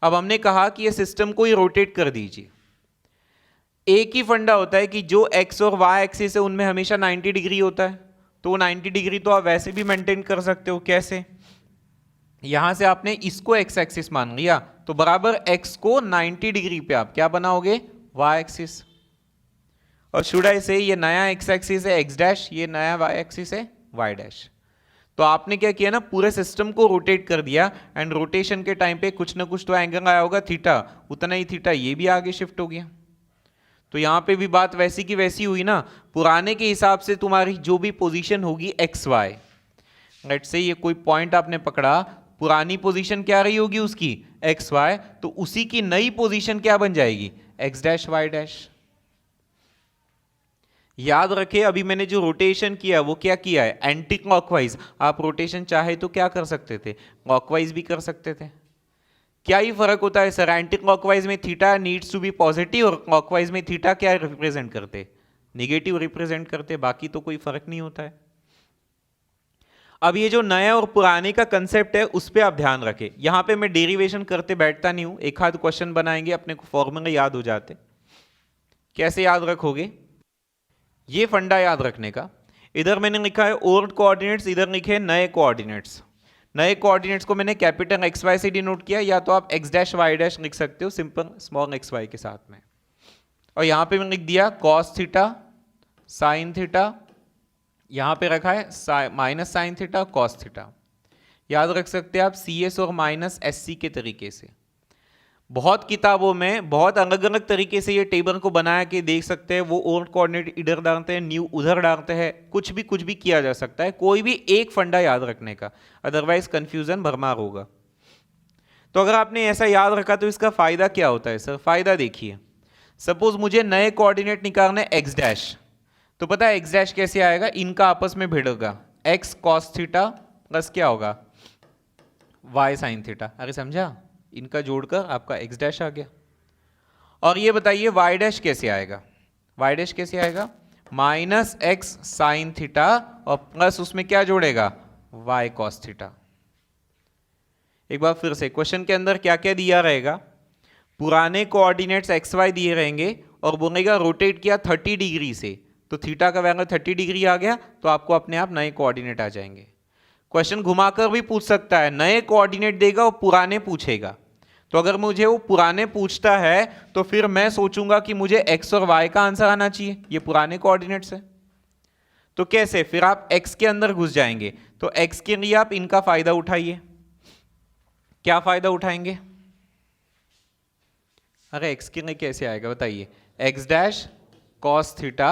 अब हमने कहा कि ये सिस्टम को ही रोटेट कर दीजिए। एक ही फंडा होता है कि जो एक्स और वाई एक्सिस है उनमें हमेशा 90 डिग्री होता है, तो 90 डिग्री तो आप वैसे भी मेंटेन कर सकते हो। कैसे? यहां से आपने इसको एक्स एक्सिस मान लिया, तो बराबर एक्स को 90 डिग्री पे आप क्या बनाओगे? Y axis. और शुड आई से ये नया एक्स एक्सिस है एक्स डैश, ये नया वाई एक्सिस है वाई डैश। तो आपने क्या किया ना, पूरे सिस्टम को रोटेट कर दिया, एंड रोटेशन के टाइम पे कुछ ना कुछ तो एंगल आया होगा थीटा, उतना ही थीटा ये भी आगे शिफ्ट हो गया। तो यहां पे भी बात वैसी की वैसी हुई ना, पुराने के हिसाब से तुम्हारी जो भी पोजीशन होगी एक्स वाई, लेट्स से ये कोई पॉइंट आपने पकड़ा, पुरानी पोजीशन क्या रही होगी उसकी? एक्स वाई, तो उसी की नई पोजीशन क्या बन जाएगी? X dash y dash. याद रखें अभी मैंने जो रोटेशन किया वो क्या किया है? Anti clockwise. आप रोटेशन चाहे तो क्या कर सकते थे? क्लॉकवाइज भी कर सकते थे। क्या ही फर्क होता है सर? एंटी क्लॉकवाइज में theta needs to be positive और क्लॉकवाइज में थीटा क्या रिप्रेजेंट करते? नेगेटिव रिप्रेजेंट करते, बाकी तो कोई फर्क नहीं होता है। अब ये जो नया और पुराने का कंसेप्ट है उस पर आप ध्यान रखें। यहां पे मैं डेरिवेशन करते बैठता नहीं हूं, एक आध क्वेश्चन बनाएंगे, अपने को फॉर्मूला याद हो जाते। कैसे याद रखोगे? ये फंडा याद रखने का, इधर मैंने लिखा है ओल्ड कोऑर्डिनेट्स, इधर लिखे हैं नए कोऑर्डिनेट्स। नए कोऑर्डिनेट्स को मैंने कैपिटल एक्स वाई से डिनोट किया, या तो आप एक्स डैश वाई डैश लिख सकते हो सिंपल स्मॉल एक्स वाई के साथ में। और यहां पे मैंने लिख दिया कॉस थीटा साइन थीटा, यहां पे रखा है minus sine theta cos theta. याद रख सकते हैं आप सी एस और माइनस एस सी के तरीके से। बहुत किताबों में बहुत अलग अलग तरीके से ये टेबल को बना के देख सकते हैं। वो ओल्ड कोऑर्डिनेट इधर डालते हैं, न्यू उधर डालते हैं, कुछ भी किया जा सकता है। कोई भी एक फंडा याद रखने का, अदरवाइज कंफ्यूजन भरमार होगा। तो अगर आपने ऐसा याद रखा तो इसका फायदा क्या होता है सर? फायदा देखिए, सपोज मुझे नए कोऑर्डिनेट निकालना है एक्स डैश, तो पता है एक्स डैश कैसे आएगा? इनका आपस में भिड़ेगा, एक्स कॉस थीटा प्लस क्या होगा? Y sine theta. अरे समझा? इनका जोड़कर आपका एक्स डैश आ गया। और ये बताइए वाई डैश कैसे आएगा? वाई डैश कैसे आएगा? माइनस एक्स साइन थीटा और प्लस उसमें क्या जोड़ेगा? Y cos theta. एक बार फिर से, क्वेश्चन के अंदर क्या क्या दिया रहेगा? पुराने कोऑर्डिनेट्स एक्स वाई दिए रहेंगे और बोलेगा रोटेट किया 30 डिग्री से, तो थीटा का वैल्यू 30 डिग्री आ गया, तो आपको अपने आप नए कोऑर्डिनेट आ जाएंगे। क्वेश्चन घुमाकर भी पूछ सकता है, नए कोऑर्डिनेट देगा और पुराने पूछेगा। तो अगर मुझे वो पुराने पूछता है तो फिर मैं सोचूंगा कि मुझे एक्स और वाई का आंसर आना चाहिए, ये पुराने कोऑर्डिनेट्स है। तो कैसे, फिर आप x के अंदर घुस जाएंगे, तो x के लिए आप इनका फायदा उठाइए। क्या फायदा उठाएंगे? अरे x के लिए कैसे आएगा बताइए, x dash cos theta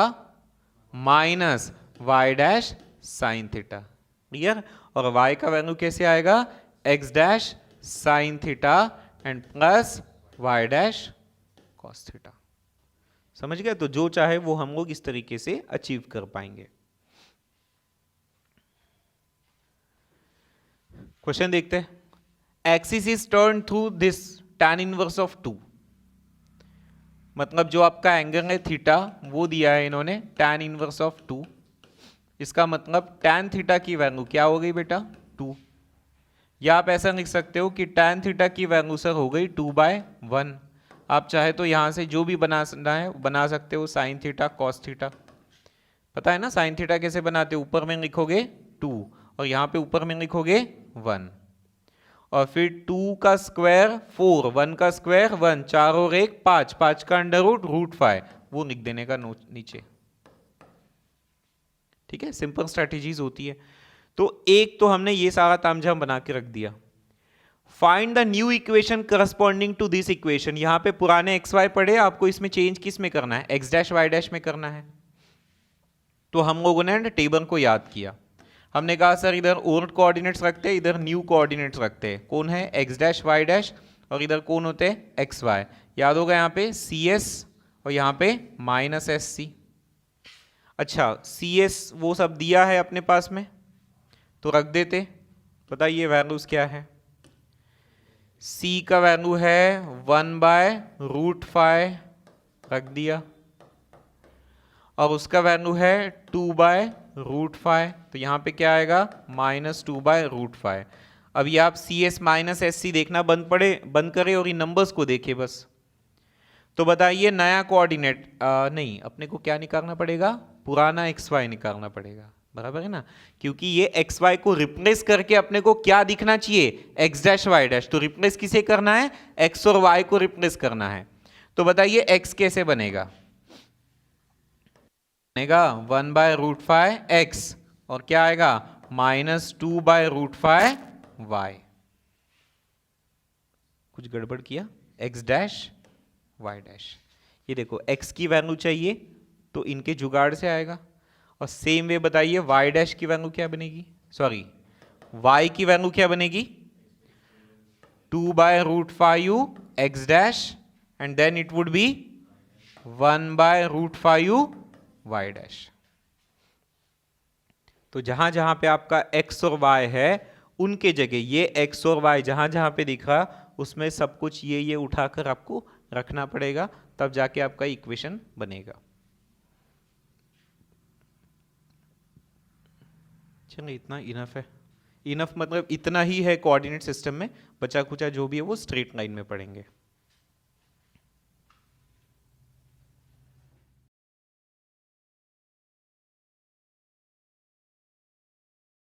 minus y dash sine theta, clear. और y का वैल्यू कैसे आएगा, x dash sine theta and plus y dash cos theta. समझ गए? तो जो चाहे वो हम लोग इस तरीके से अचीव कर पाएंगे। क्वेश्चन देखते हैं। Axis is turn through this tan inverse of 2, मतलब जो आपका एंगल है थीटा वो दिया है इन्होंने tan इनवर्स ऑफ 2। इसका मतलब tan थीटा की वैल्यू क्या हो गई बेटा, 2। या आप ऐसा लिख सकते हो कि tan थीटा की वैल्यू सर हो गई 2/1। आप चाहे तो यहां से जो भी बनाना है बना सकते हो, साइन थीटा कॉस थीटा। पता है ना साइन थीटा कैसे बनाते हो, ऊपर में लिखोगे 2 और यहाँ पे ऊपर में लिखोगे 1, और फिर 2 का स्क्वायर 4, 1 का स्क्वायर 1, 4 और 1 5, 5 का अंडर रूट 5, वो लिख देने का नीचे। ठीक है, सिंपल स्ट्रेटेजीज होती है। तो एक तो हमने ये सारा तामझाम बना के रख दिया। Find the new equation corresponding to this equation. यहां पे पुराने एक्स वाई पढ़े, आपको इसमें चेंज किस में करना है, एक्स डैश वाई डैश में करना है। तो हम लोगों ने टेबल को याद किया, हमने कहा सर इधर ओल्ड कोऑर्डिनेट्स रखते हैं, इधर न्यू कोऑर्डिनेट्स रखते हैं। कौन है, एक्स डैश वाई डैश, और इधर कौन होते हैं, एक्स वाई। याद होगा यहाँ पे सी एस और यहाँ पे माइनस एस सी। अच्छा सी एस वो सब दिया है अपने पास में तो रख देते। बताइए वैल्यूज क्या है, c का वैल्यू है 1/√5 रख दिया, और उसका वैल्यू है 2/√5, तो यहाँ पे क्या आएगा -2/√5। अभी आप C S minus S C देखना बंद करें और इन नंबर्स को देखें बस। तो बताइए नया कोऑर्डिनेट नहीं, अपने को क्या निकालना पड़ेगा, पुराना एक्स वाई निकालना पड़ेगा, बराबर है ना। क्योंकि ये एक्स वाई को रिप्लेस करके अपने को क्या दिखना चाहिए, एक्स डैश वाई डैश। तो रिप्लेस किसे करना है, एक्स और वाई को रिप्लेस करना है। तो बताइए एक्स कैसे बनेगा, बनेगा 1/√5 एक्स, और क्या आएगा -2/√5 वाई। कुछ गड़बड़ किया, एक्स डैश वाई डैश। ये देखो एक्स की वैल्यू चाहिए तो इनके जुगाड़ से आएगा, और सेम वे बताइए y डैश की वैल्यू क्या बनेगी, सॉरी y की वैल्यू क्या बनेगी 2/√5 x dash, and then it would be 1/√5 y dash. तो जहां जहां पे आपका x और y है उनके जगह ये x और y जहां जहां पे दिख रहा उसमें सब कुछ ये उठाकर आपको रखना पड़ेगा, तब जाके आपका इक्वेशन बनेगा। चलिए इतना इनफ है, इनफ मतलब इतना ही है कोऑर्डिनेट सिस्टम में, बचा कुचा जो भी है वो स्ट्रेट लाइन में पढ़ेंगे।